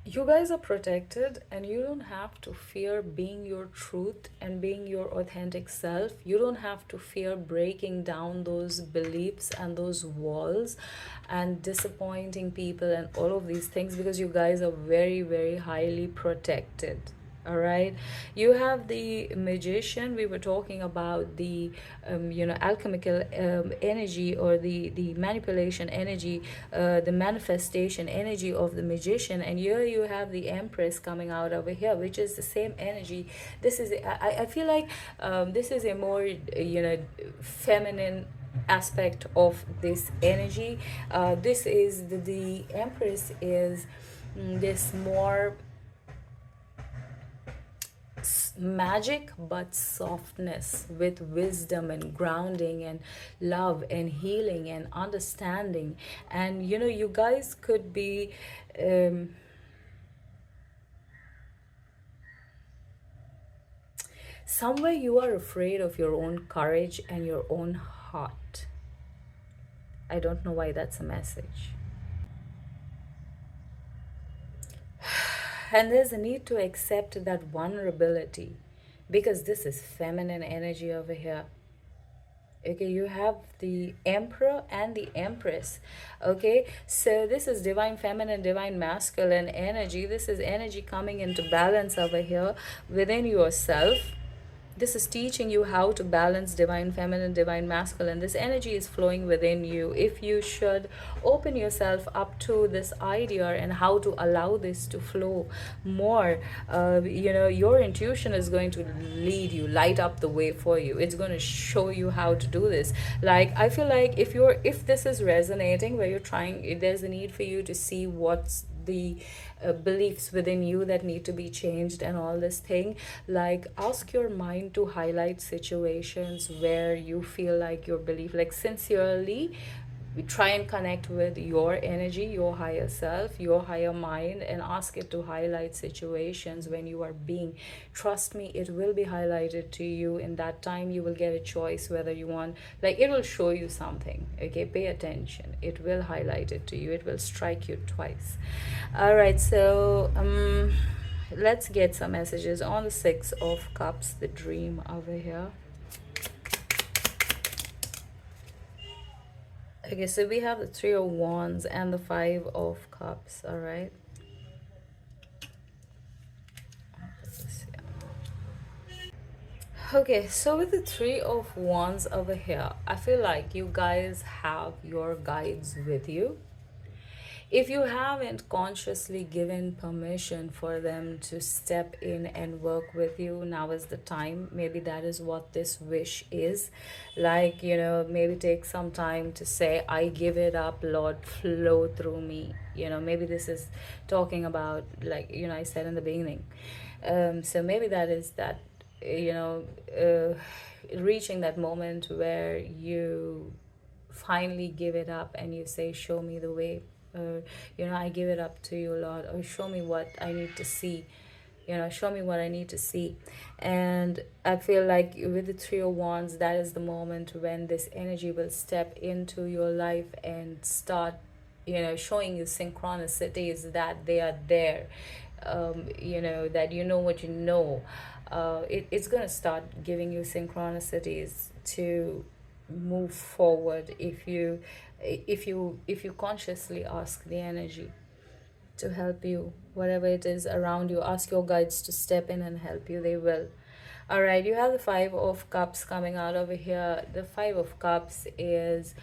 You guys are protected, and you don't have to fear being your truth and being your authentic self. You don't have to fear breaking down those beliefs and those walls and disappointing people and all of these things, because you guys are very, very highly protected. All right, you have the Magician. We were talking about the alchemical energy, or the manipulation energy, the manifestation energy of the Magician. And here you have the Empress coming out over here, which is the same energy. This is, I feel like, this is a more feminine aspect of this energy. This is the Empress is this more magic, but softness, with wisdom and grounding and love and healing and understanding. And you guys could be somewhere you are afraid of your own courage and your own heart. I don't know why that's a message. And there's a need to accept that vulnerability, because this is feminine energy over here. Okay, you have the Emperor and the Empress. Okay, so this is divine feminine, divine masculine energy. This is energy coming into balance over here within yourself. This is teaching you how to balance divine feminine, divine masculine. This energy is flowing within you. If you should open yourself up to this idea and how to allow this to flow more, your intuition is going to lead you, light up the way for you. It's going to show you how to do this. Like, I feel like if this is resonating, where you're trying, there's a need for you to see what's the beliefs within you that need to be changed and all this thing. Like, ask your mind to highlight situations where you feel like your belief, like, sincerely try and connect with your energy, your higher self, your higher mind, and ask it to highlight situations when you are being. Trust me, it will be highlighted to you. In that time, you will get a choice whether you want, like, it will show you something. Okay, pay attention. It will highlight it to you. It will strike you twice. All right, so let's get some messages on the Six of Cups, the dream over here. Okay, so we have the Three of Wands and the Five of Cups, all right? Okay, so with the Three of Wands over here, I feel like you guys have your guides with you. If you haven't consciously given permission for them to step in and work with you, now is the time. Maybe that is what this wish is. Like, maybe take some time to say, I give it up, Lord, flow through me. Maybe this is talking about, like, I said in the beginning. So maybe that is that, reaching that moment where you finally give it up and you say, show me the way. I give it up to you, Lord, or show me what I need to see. Show me what I need to see. And I feel like with the Three of Wands, that is the moment when this energy will step into your life and start, showing you synchronicities that they are there. That what you know. It's going to start giving you synchronicities to move forward if you consciously ask the energy to help you, whatever it is around you. Ask your guides to step in and help you. They will. All right, you have the Five of Cups coming out over here. The Five of Cups is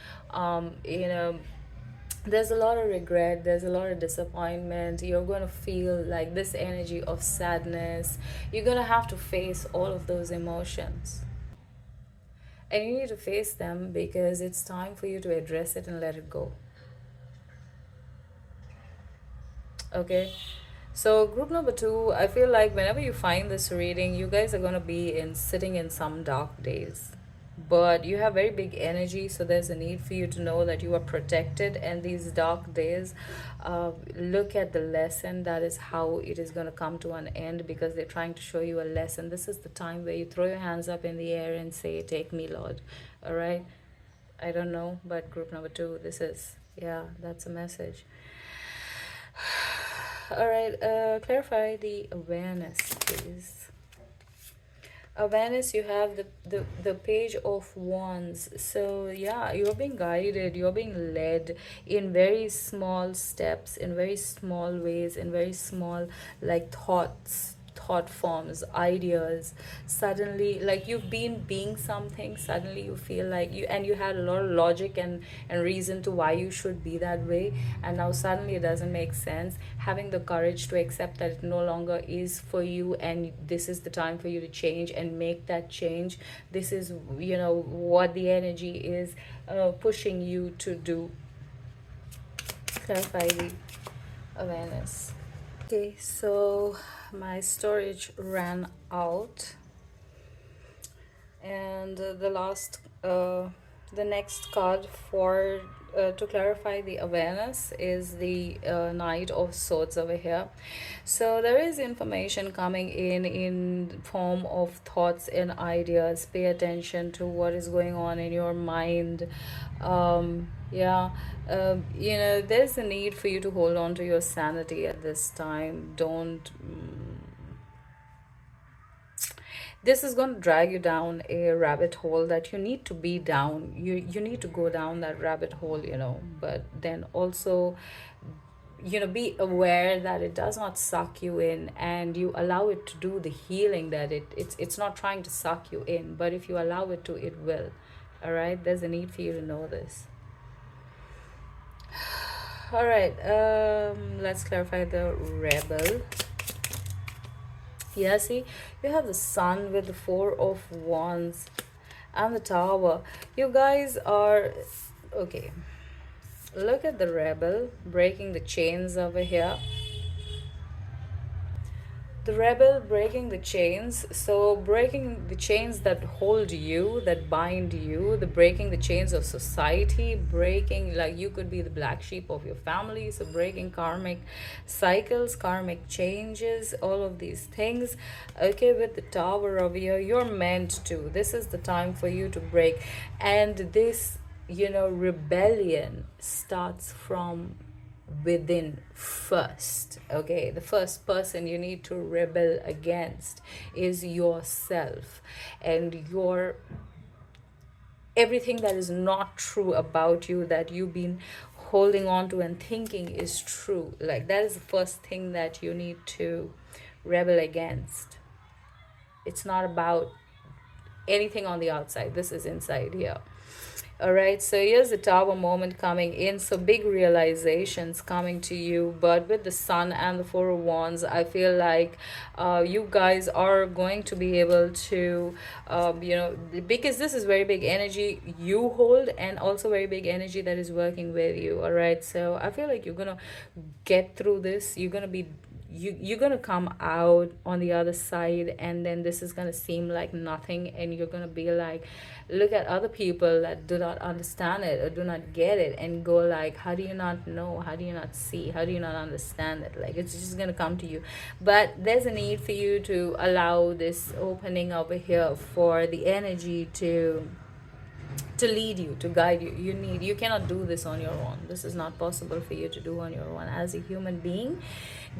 there's a lot of regret, there's a lot of disappointment. You're going to feel like this energy of sadness. You're going to have to face all of those emotions, and you need to face them because it's time for you to address it and let it go. Okay, so group number two, I feel like whenever you find this reading, you guys are going to be sitting in some dark days, but you have very big energy, so there's a need for you to know that you are protected. And these dark days, look at the lesson. That is how it is going to come to an end, because they're trying to show you a lesson. This is the time where you throw your hands up in the air and say, take me, Lord. All right, I don't know, but group number two, this is, yeah, that's a message. All right, clarify the awareness, please. Awareness, you have the Page of Wands. So yeah, you're being guided, you're being led in very small steps, in very small ways, in very small, like, thought forms, ideas. Suddenly, like, you've been being something, suddenly you feel like you had a lot of logic and reason to why you should be that way, and now suddenly it doesn't make sense. Having the courage to accept that it no longer is for you, and this is the time for you to change and make that change. This is what the energy is pushing you to do. Clarify the awareness. Okay, so my storage ran out, and the next card for to clarify the awareness is the Knight of Swords over here. So there is information coming in form of thoughts and ideas. Pay attention to what is going on in your mind. Yeah, there's a need for you to hold on to your sanity at this time. Don't This is going to drag you down a rabbit hole that you need to be down. You need to go down that rabbit hole, but then also be aware that it does not suck you in, and you allow it to do the healing that it's not trying to suck you in, but if you allow it to, it will. All right, there's a need for you to know this. All right, let's clarify the rebel. Yeah, see, you have the sun with the four of wands and the tower. You guys are okay. Look at the rebel breaking the chains over here. The rebel breaking the chains. So breaking the chains that hold you, that bind you, the breaking the chains of society, breaking, like, you could be the black sheep of your family, so breaking karmic cycles, karmic changes, all of these things. Okay, with the tower over here, you're meant to, this is the time for you to break. And this, rebellion starts from within first. Okay, the first person you need to rebel against is yourself, and your everything that is not true about you, that you've been holding on to and thinking is true, like, that is the first thing that you need to rebel against. It's not about anything on the outside, this is inside here. All right, so here's the tower moment coming in. So big realizations coming to you, but with the sun and the four of wands, I feel like you guys are going to be able to, because this is very big energy you hold, and also very big energy that is working with you. All right, so I feel like you're gonna get through this. You're gonna be you're gonna come out on the other side, and then this is gonna seem like nothing, and you're gonna be like, look at other people that do not understand it or do not get it, and go like, how do you not know, how do you not see, how do you not understand it? Like, it's just gonna come to you. But there's a need for you to allow this opening over here for the energy to lead you, to guide you. You cannot do this on your own. This is not possible for you to do on your own as a human being,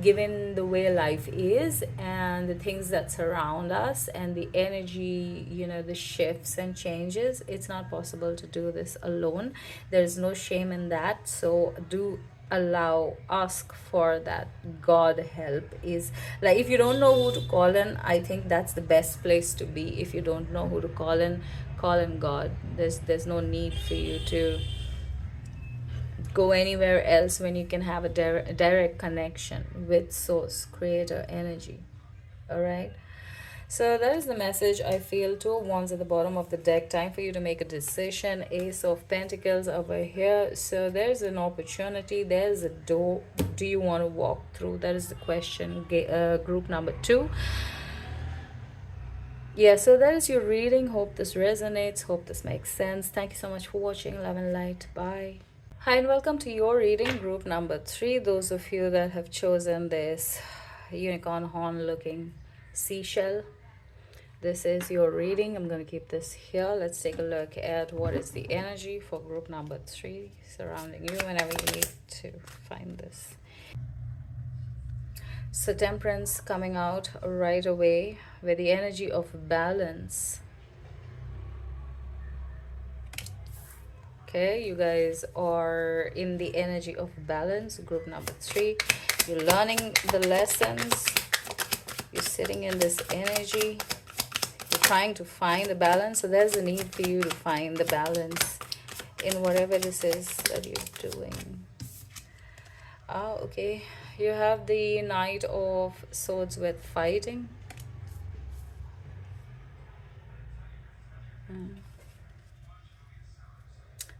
given the way life is and the things that surround us and the energy, the shifts and changes. It's not possible to do this alone. There's no shame in that. So do ask for that god help. Is like, if you don't know who to call in, I think that's the best place to be. If you don't know who to call in, call in god. There's no need for you to go anywhere else when you can have a direct connection with source, creator energy. All right, so that is the message I feel. Two of wands at the bottom of the deck. Time for you to make a decision. Ace of pentacles over here. So there's an opportunity. There's a door. Do you want to walk through? That is the question. Group number 2. Yeah, so that is your reading. Hope this resonates. Hope this makes sense. Thank you so much for watching. Love and light. Bye. Hi, and welcome to your reading, group number 3. Those of you that have chosen this unicorn horn looking seashell, this is your reading. I'm going to keep this here. Let's take a look at what is the energy for group number 3 surrounding you whenever you need to find this. So temperance coming out right away with the energy of balance. Okay, you guys are in the energy of balance, group number 3. You're learning the lessons. You're sitting in this energy. You're trying to find the balance. So there's a need for you to find the balance in whatever this is that you're doing. Okay. You have the Knight of Swords with fighting.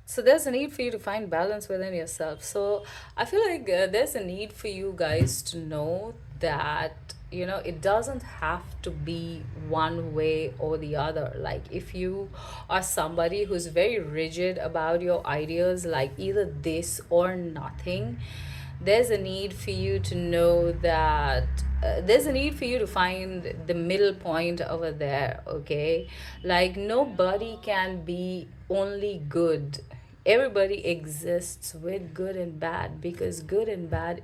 So there's a need for you to find balance within yourself. So I feel like there's a need for you guys to know that, it doesn't have to be one way or the other. Like, if you are somebody who's very rigid about your ideas, like either this or nothing, there's a need for you to know that there's a need for you to find the middle point over there. Okay, like, nobody can be only good. Everybody exists with good and bad, because good and bad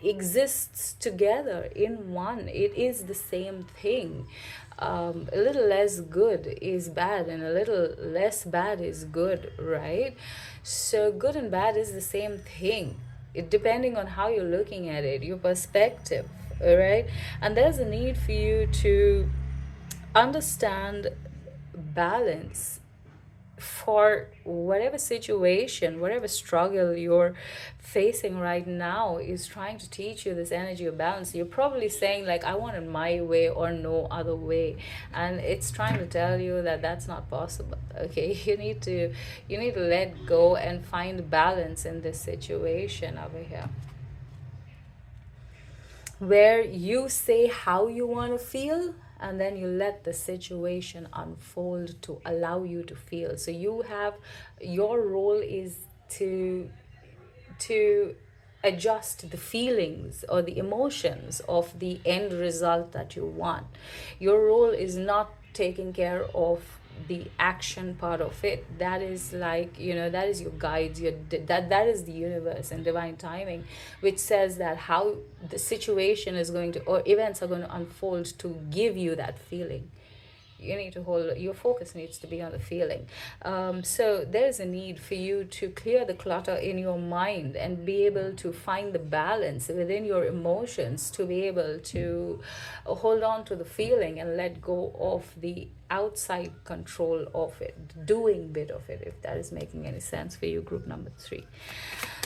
exists together in one. It is the same thing. A little less good is bad, and a little less bad is good, right? So good and bad is the same thing. depending on how you're looking at it, your perspective, all right? And there's a need for you to understand balance for whatever situation, whatever struggle you're facing right now is trying to teach you this energy of balance. You're probably saying like, I want it my way or no other way, and it's trying to tell you that that's not possible. Okay, you need to let go and find balance in this situation over here, where you say how you want to feel, and then you let the situation unfold to allow you to feel. So you have, your role is to adjust the feelings or the emotions of the end result that you want. Your role is not taking care of the action part of it. That is like, that is your guides, that is the universe and divine timing, which says that how the situation is going to, or events are going to unfold to give you that feeling. You need to hold, your focus needs to be on the feeling. So there's a need for you to clear the clutter in your mind and be able to find the balance within your emotions, to be able to hold on to the feeling and let go of the outside control of it, doing bit of it, if that is making any sense for you, group number 3.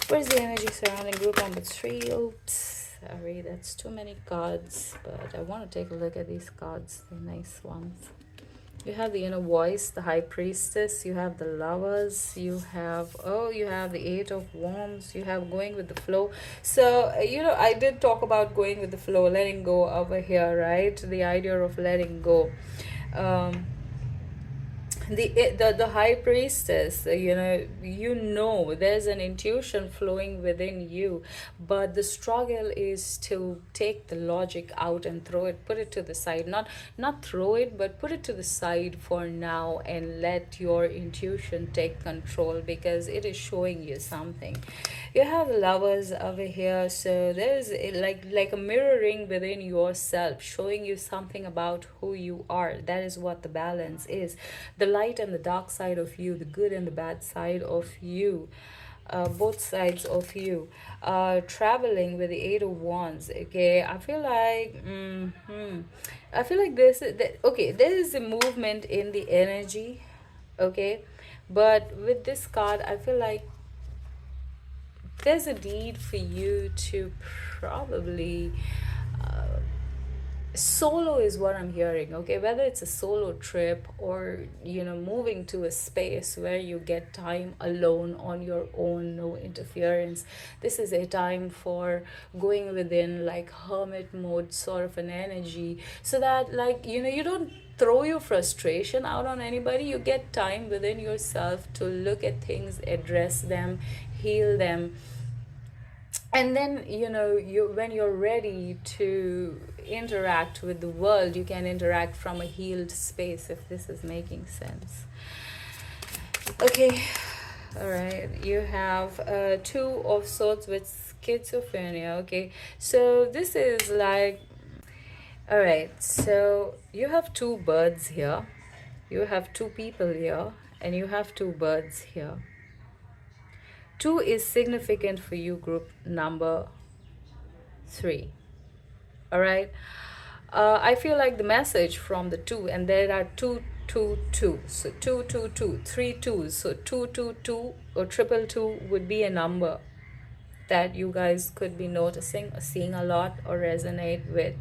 Where's the energy surrounding group number 3? Oops, sorry, that's too many cards, but I want to take a look at these cards. They're nice ones. You have the inner voice, the high priestess, you have the lovers, you have the 8 of wands, you have going with the flow. So I did talk about going with the flow, letting go over here, right? The idea of letting go. The high priestess, there's an intuition flowing within you, but the struggle is to take the logic out and put it to the side. Not throw it, but put it to the side for now and let your intuition take control, because it is showing you something. You have lovers over here, so there's like a mirroring within yourself, showing you something about who you are. That is what the balance is. The light and the dark side of you, the good and the bad side of you, both sides of you, traveling with the 8 of wands. Okay, I feel like okay, there is a movement in the energy. Okay, but with this card, I feel like there's a need for you to probably solo is what I'm hearing. Okay, whether it's a solo trip or moving to a space where you get time alone on your own, no interference. This is a time for going within, like hermit mode sort of an energy, so that you don't throw your frustration out on anybody. You get time within yourself to look at things, address them, heal them, and then when you're ready to interact with the world, you can interact from a healed space, if this is making sense. Okay, all right, you have 2 of swords with schizophrenia. Okay, so this is like, all right, so you have 2 birds here, you have 2 people here, and you have 2 birds here. 2 is significant for you, group number 3. All right. I feel like the message from the 2, and there are 2 2 2. So 2 2 2, 3 twos. So 2 2 2 or triple 2 would be a number that you guys could be noticing or seeing a lot or resonate with.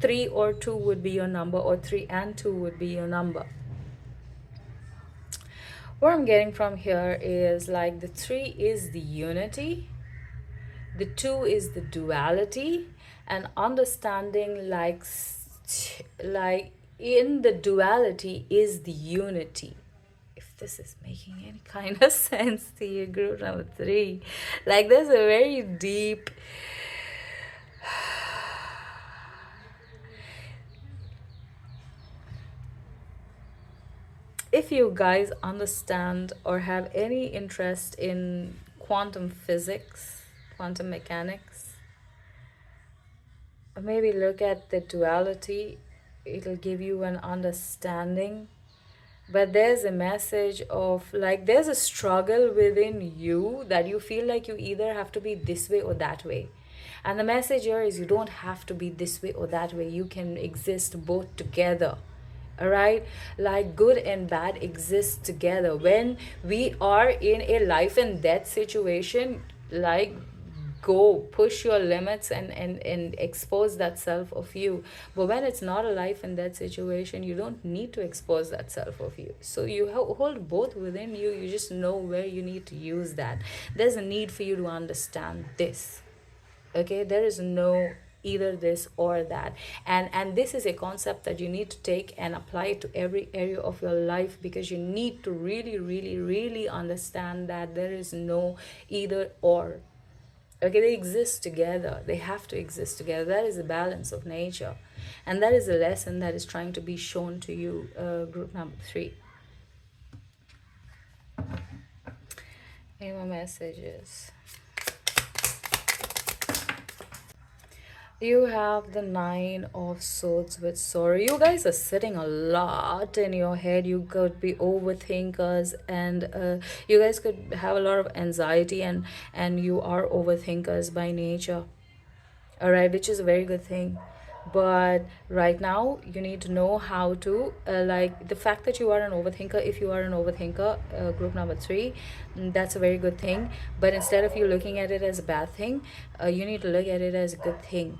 3 or 2 would be your number, or 3 and 2 would be your number. What I'm getting from here is like the 3 is the unity, the 2 is the duality, and understanding like in the duality is the unity. If this is making any kind of sense to you, group number 3, like there's a very deep if you guys understand or have any interest in quantum physics, quantum mechanics, maybe look at the duality. It'll give you an understanding but there's a message of like there's a struggle within you that you feel like you either have to be this way or that way. And the message here is you don't have to be this way or that way. You can exist both together. All right, like good and bad exist together. When we are in a life and death situation, like go push your limits and expose that self of you. But when it's not a life and death situation, you don't need to expose that self of you. So you hold both within you. You just know where you need to use that. There's a need for you to understand this. Okay, there is no either this or that. And this is a concept that you need to take and apply it to every area of your life, because you need to really really really understand that there is no either or. Okay, they exist together. They have to exist together. That is the balance of nature, and that is a lesson that is trying to be shown to you. Group number 3. Any more messages? You have the 9 of Swords with sorrow. You guys are sitting a lot in your head. You could be overthinkers, and you guys could have a lot of anxiety, and you are overthinkers by nature. All right, which is a very good thing. But right now you need to know how to like the fact that you are an overthinker. If you are an overthinker, group number 3, that's a very good thing. But instead of you looking at it as a bad thing, you need to look at it as a good thing.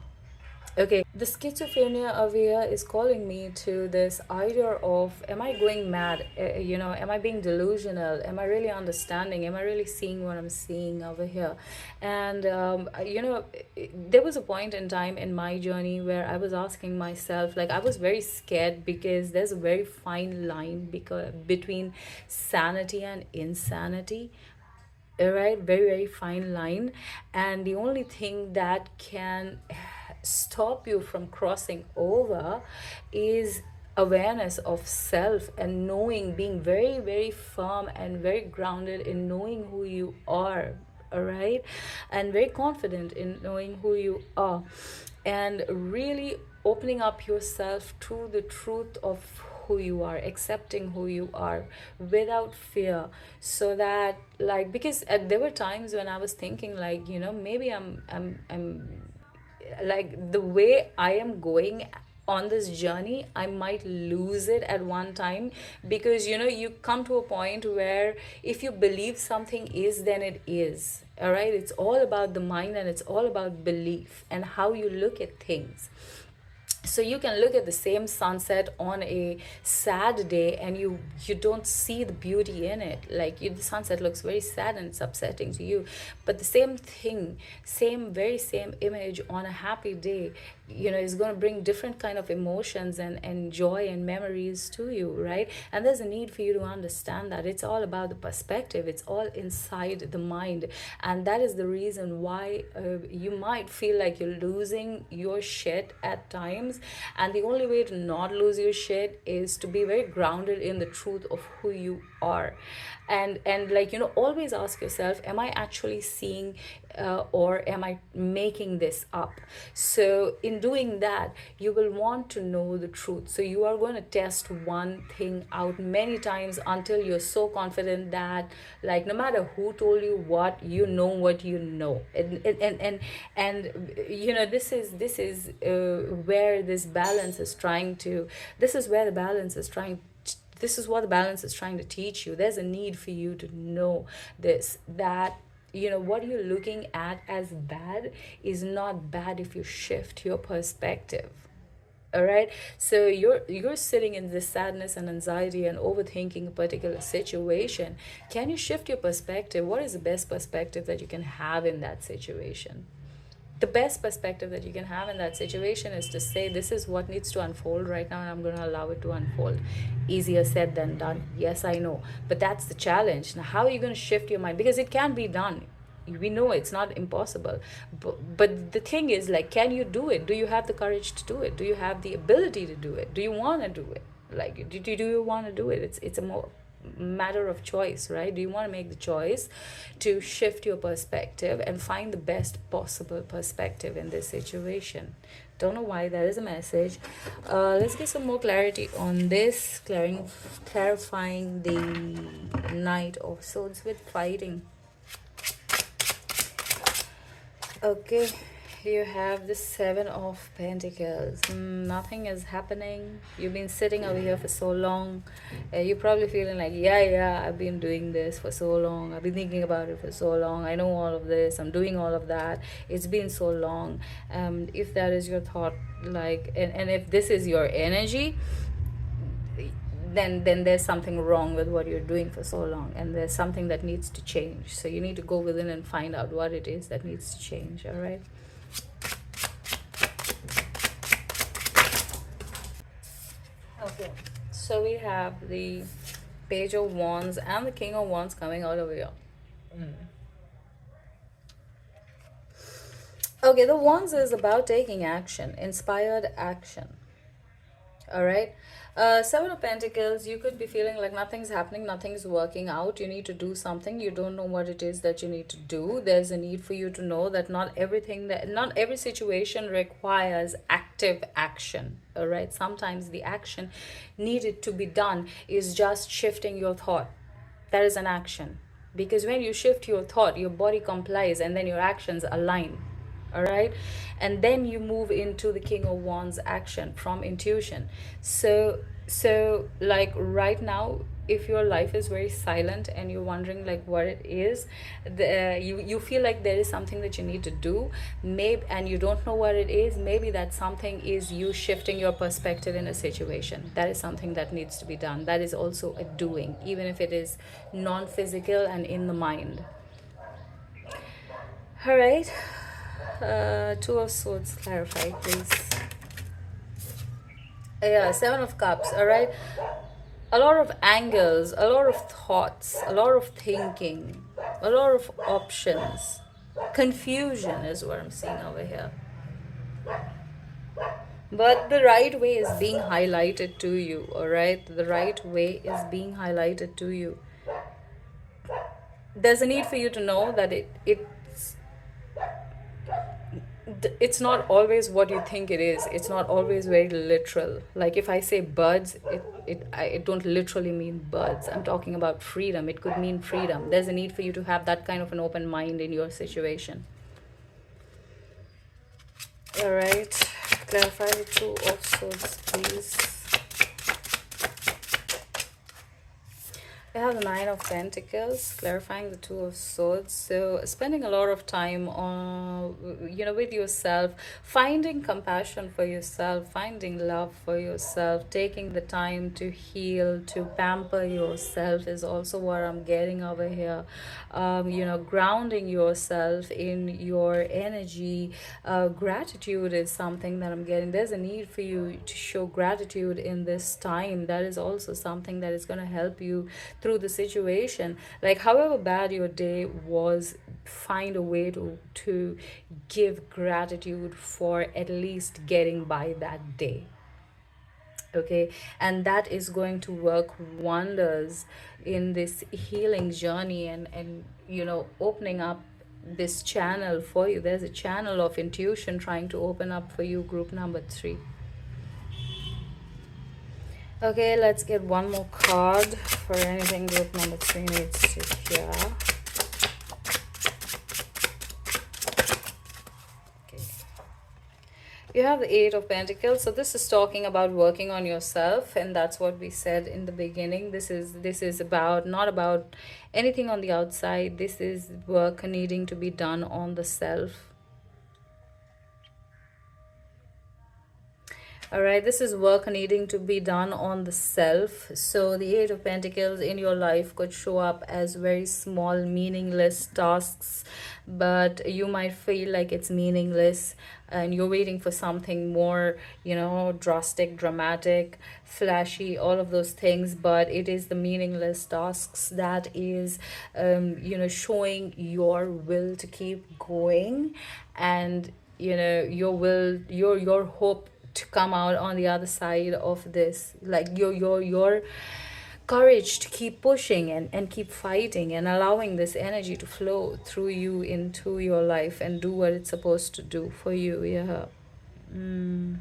Okay, the schizophrenia over here is calling me to this idea of, am I going mad? Am I being delusional? Am I really understanding? Am I really seeing what I'm seeing over here? And there was a point in time in my journey where I was asking myself, like I was very scared, because there's a very fine line between sanity and insanity. All right, very very fine line. And the only thing that can stop you from crossing over is awareness of self, and knowing, being very very firm and very grounded in knowing who you are. All right, and very confident in knowing who you are, and really opening up yourself to the truth of who you are, accepting who you are without fear. So that, like, because there were times when I was thinking, like, maybe I'm like, the way I am going on this journey, I might lose it at one time. Because you come to a point where if you believe something is, then it is. All right, it's all about the mind, and it's all about belief and how you look at things. So you can look at the same sunset on a sad day, and you don't see the beauty in it. Like, the sunset looks very sad and it's upsetting to you. But the same thing, very same image on a happy day, is going to bring different kind of emotions and joy and memories to you, right? And there's a need for you to understand that it's all about the perspective. It's all inside the mind. And that is the reason why you might feel like you're losing your shit at times. And the only way to not lose your shit is to be very grounded in the truth of who you are. And like, always ask yourself, am I actually seeing or am I making this up? So in doing that, you will want to know the truth. So you are going to test one thing out many times until you're so confident that, like, no matter who told you what, you know what you know. And this is where this balance is trying to this is where the balance is trying this is what the balance is trying to teach you. There's a need for you to know this, that what you're looking at as bad is not bad if you shift your perspective. All right, so you're sitting in this sadness and anxiety and overthinking a particular situation. Can you shift your perspective? What is the best perspective that you can have in that situation? The best perspective that you can have in that situation is to say, this is what needs to unfold right now, and I'm going to allow it to unfold. Easier said than done, yes, I know, but that's the challenge. Now, how are you going to shift your mind? Because it can be done. We know it's not impossible, but the thing is, like, can you do it? Do you have the courage to do it? Do you have the ability to do it? Do you want to do it? Like, do you want to do it? It's a more matter of choice, right? Do you want to make the choice to shift your perspective and find the best possible perspective in this situation? Don't know why that is a message. Let's get some more clarity on this, clarifying the Knight of Swords with fighting. Okay, you have the Seven of Pentacles. Nothing is happening. You've been sitting over here for so long. You're probably feeling like, yeah, I've been doing this for so long. I've been thinking about it for so long. I know all of this. I'm doing all of that. It's been so long. If that is your thought, like, and if this is your energy, then there's something wrong with what you're doing for so long, and there's something that needs to change. So you need to go within and find out what it is that needs to change. All right. Okay, so we have the Page of Wands and the King of Wands coming out over here. Okay, the Wands is about taking action, inspired action. All right. Seven of Pentacles, you could be feeling like nothing's happening, nothing's working out. You need to do something. You don't know what it is that you need to do. There's a need for you to know that not every situation requires active action. All right. Sometimes the action needed to be done is just shifting your thought. That is an action. Because when you shift your thought, your body complies and then your actions align. All right, and then you move into the King of Wands action from intuition. So like right now, if your life is very silent and you're wondering like what it is, you feel like there is something that you need to do, maybe, and you don't know what it is. Maybe that something is you shifting your perspective in a situation. That is something that needs to be done. That is also a doing, even if it is non-physical and in the mind. All right. Two of Swords, clarify, please. Yeah, Seven of Cups. All right. A lot of angles, a lot of thoughts, a lot of thinking, a lot of options. Confusion is what I'm seeing over here. But the right way is being highlighted to you. All right. The right way is being highlighted to you. There's a need for you to know that it's not always what you think it is. It's not always very literal. Like if I say birds, it don't literally mean birds. I'm talking about freedom. It could mean freedom. There's a need for you to have that kind of an open mind in your situation. All right, clarify the Two of Swords, please. We have the Nine of Pentacles, clarifying the Two of Swords. So spending a lot of time on, with yourself, finding compassion for yourself, finding love for yourself, taking the time to heal, to pamper yourself is also what I'm getting over here. Grounding yourself in your energy. Gratitude is something that I'm getting. There's a need for you to show gratitude in this time. That is also something that is going to help you through the situation. Like however bad your day was, find a way to give gratitude for at least getting by that day. Okay, and that is going to work wonders in this healing journey, and opening up this channel for you. There's a channel of intuition trying to open up for you, group number 3. Okay, let's get one more card for anything group number 3 needs to hear. Okay. You have the Eight of Pentacles. So this is talking about working on yourself, and that's what we said in the beginning. This is about, not about anything on the outside. This is work needing to be done on the self. All right, this is work needing to be done on the self. So the Eight of Pentacles in your life could show up as very small, meaningless tasks, but you might feel like it's meaningless and you're waiting for something more, drastic, dramatic, flashy, all of those things. But it is the meaningless tasks that is, showing your will to keep going, and your will, your hope to come out on the other side of this. Like your courage to keep pushing and keep fighting and allowing this energy to flow through you into your life and do what it's supposed to do for you. Yeah. Mm.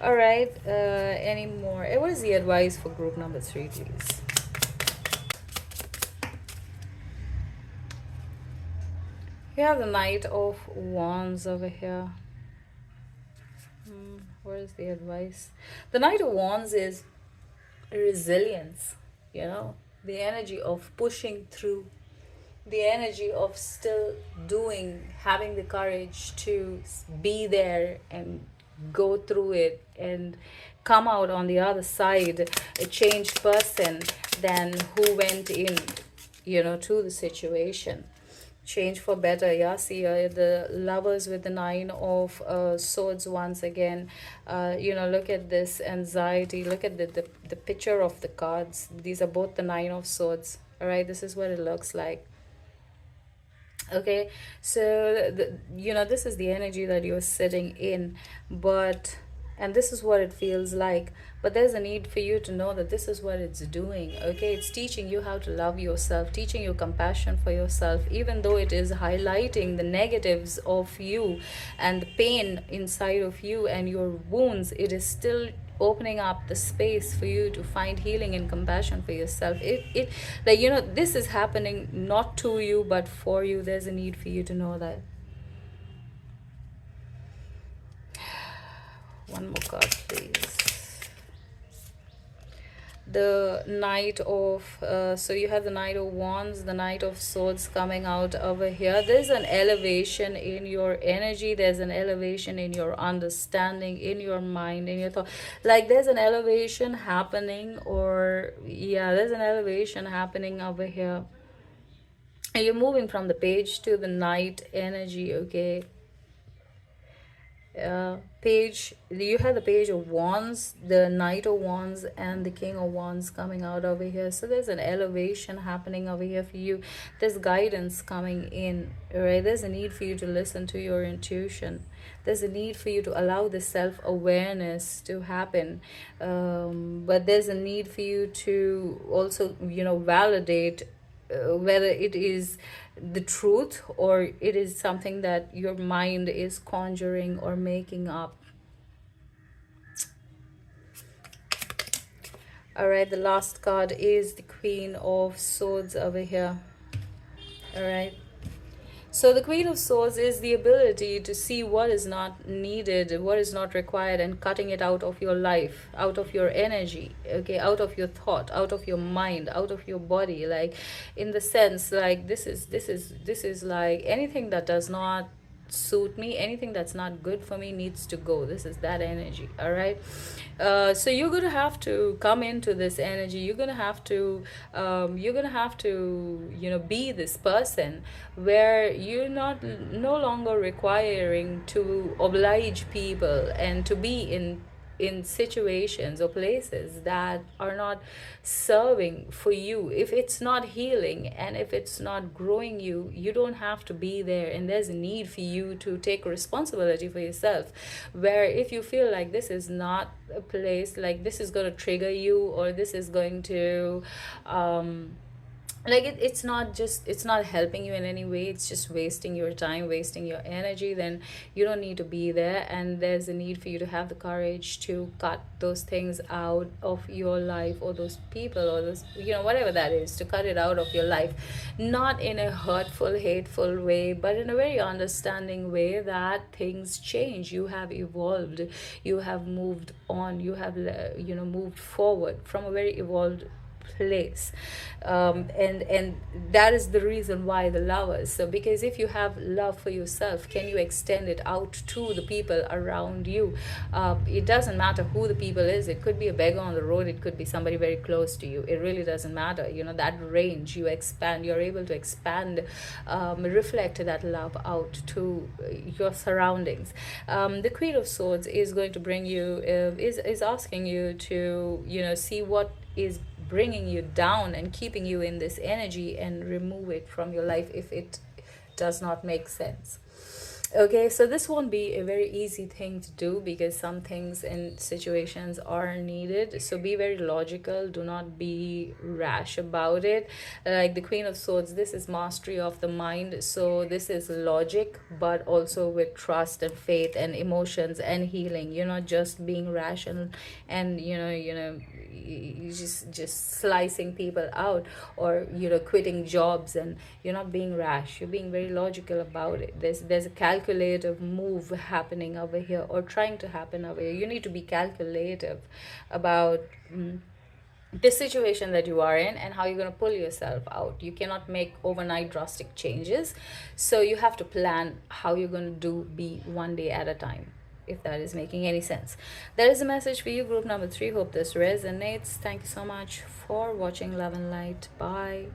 All right. Any more? What is the advice for group number three, please? You have the Knight of Wands over here. Where is the advice? The Knight of Wands is resilience, you know, the energy of pushing through, the energy of still doing, having the courage to be there and go through it and come out on the other side a changed person than who went in, you know, to the situation. Change for better. Yeah, see, the lovers with the nine of swords once again. You know, look at this anxiety, look at the picture of the cards. These are both the nine of swords. All right, this is what it looks like. Okay, so you know, this is the energy that you're sitting in, but and this is what it feels like, but there's a need for you to know that this is what it's doing. Okay, it's teaching you how to love yourself, teaching you compassion for yourself, even though it is highlighting the negatives of you and the pain inside of you and your wounds. It is still opening up the space for you to find healing and compassion for yourself. It like, you know, this is happening not to you but for you. There's a need for you to know that. One more card, please. The Knight of so you have the Knight of Wands, the Knight of Swords coming out over here. There's an elevation in your energy, there's an elevation in your understanding, in your mind, in your thought. Like there's an elevation happening, or yeah, there's an elevation happening over here. And you're moving from the page to the Knight energy. Okay, page, you have the Page of Wands, the Knight of Wands, and the King of Wands coming out over here. So there's an elevation happening over here for you. There's guidance coming in, right? There's a need for you to listen to your intuition. There's a need for you to allow the self-awareness to happen, but there's a need for you to also, you know, validate whether it is the truth or it is something that your mind is conjuring or making up. All right, the last card is the Queen of Swords over here. All right, so the Queen of Swords is the ability to see what is not needed, what is not required, and cutting it out of your life, out of your energy, okay, out of your thought, out of your mind, out of your body. Like, in the sense, like, this is like anything that does not suit me, anything that's not good for me needs to go. This is that energy. All right, so you're gonna have to come into this energy. You're gonna have to you know, be this person where you're not no longer requiring to oblige people and to be in situations or places that are not serving for you. If it's not healing and if it's not growing you, you don't have to be there. And there's a need for you to take responsibility for yourself, where if you feel like this is not a place, like this is going to trigger you, or this is going to like it's not just, it's not helping you in any way, it's just wasting your time, wasting your energy, then you don't need to be there. And there's a need for you to have the courage to cut those things out of your life, or those people, or those, you know, whatever that is, to cut it out of your life, not in a hurtful, hateful way, but in a very understanding way that things change. You have evolved, you have moved on, you have you know, moved forward from a very evolved place, and that is the reason why the lovers. So because if you have love for yourself, can you extend it out to the people around you? It doesn't matter who the people is. It could be a beggar on the road, it could be somebody very close to you. It really doesn't matter. You know, that range, you expand, you're able to expand, reflect that love out to your surroundings. The Queen of Swords is going to bring you, is asking you to, you know, see what is bringing you down and keeping you in this energy, and remove it from your life if it does not make sense. Okay, so this won't be a very easy thing to do because some things and situations are needed. So be very logical, do not be rash about it. Like the Queen of Swords, this is mastery of the mind. So this is logic, but also with trust and faith and emotions and healing. You're not just being rational and you just slicing people out, or quitting jobs, and you're not being rash, you're being very logical about it. There's a calculative move happening over here, or trying to happen over here. You need to be calculative about the situation that you are in and how you're going to pull yourself out. You cannot make overnight drastic changes, so you have to plan how you're going to do, be one day at a time, if that is making any sense. That is a message for you, group number 3. Hope this resonates. Thank you so much for watching Love and Light. Bye.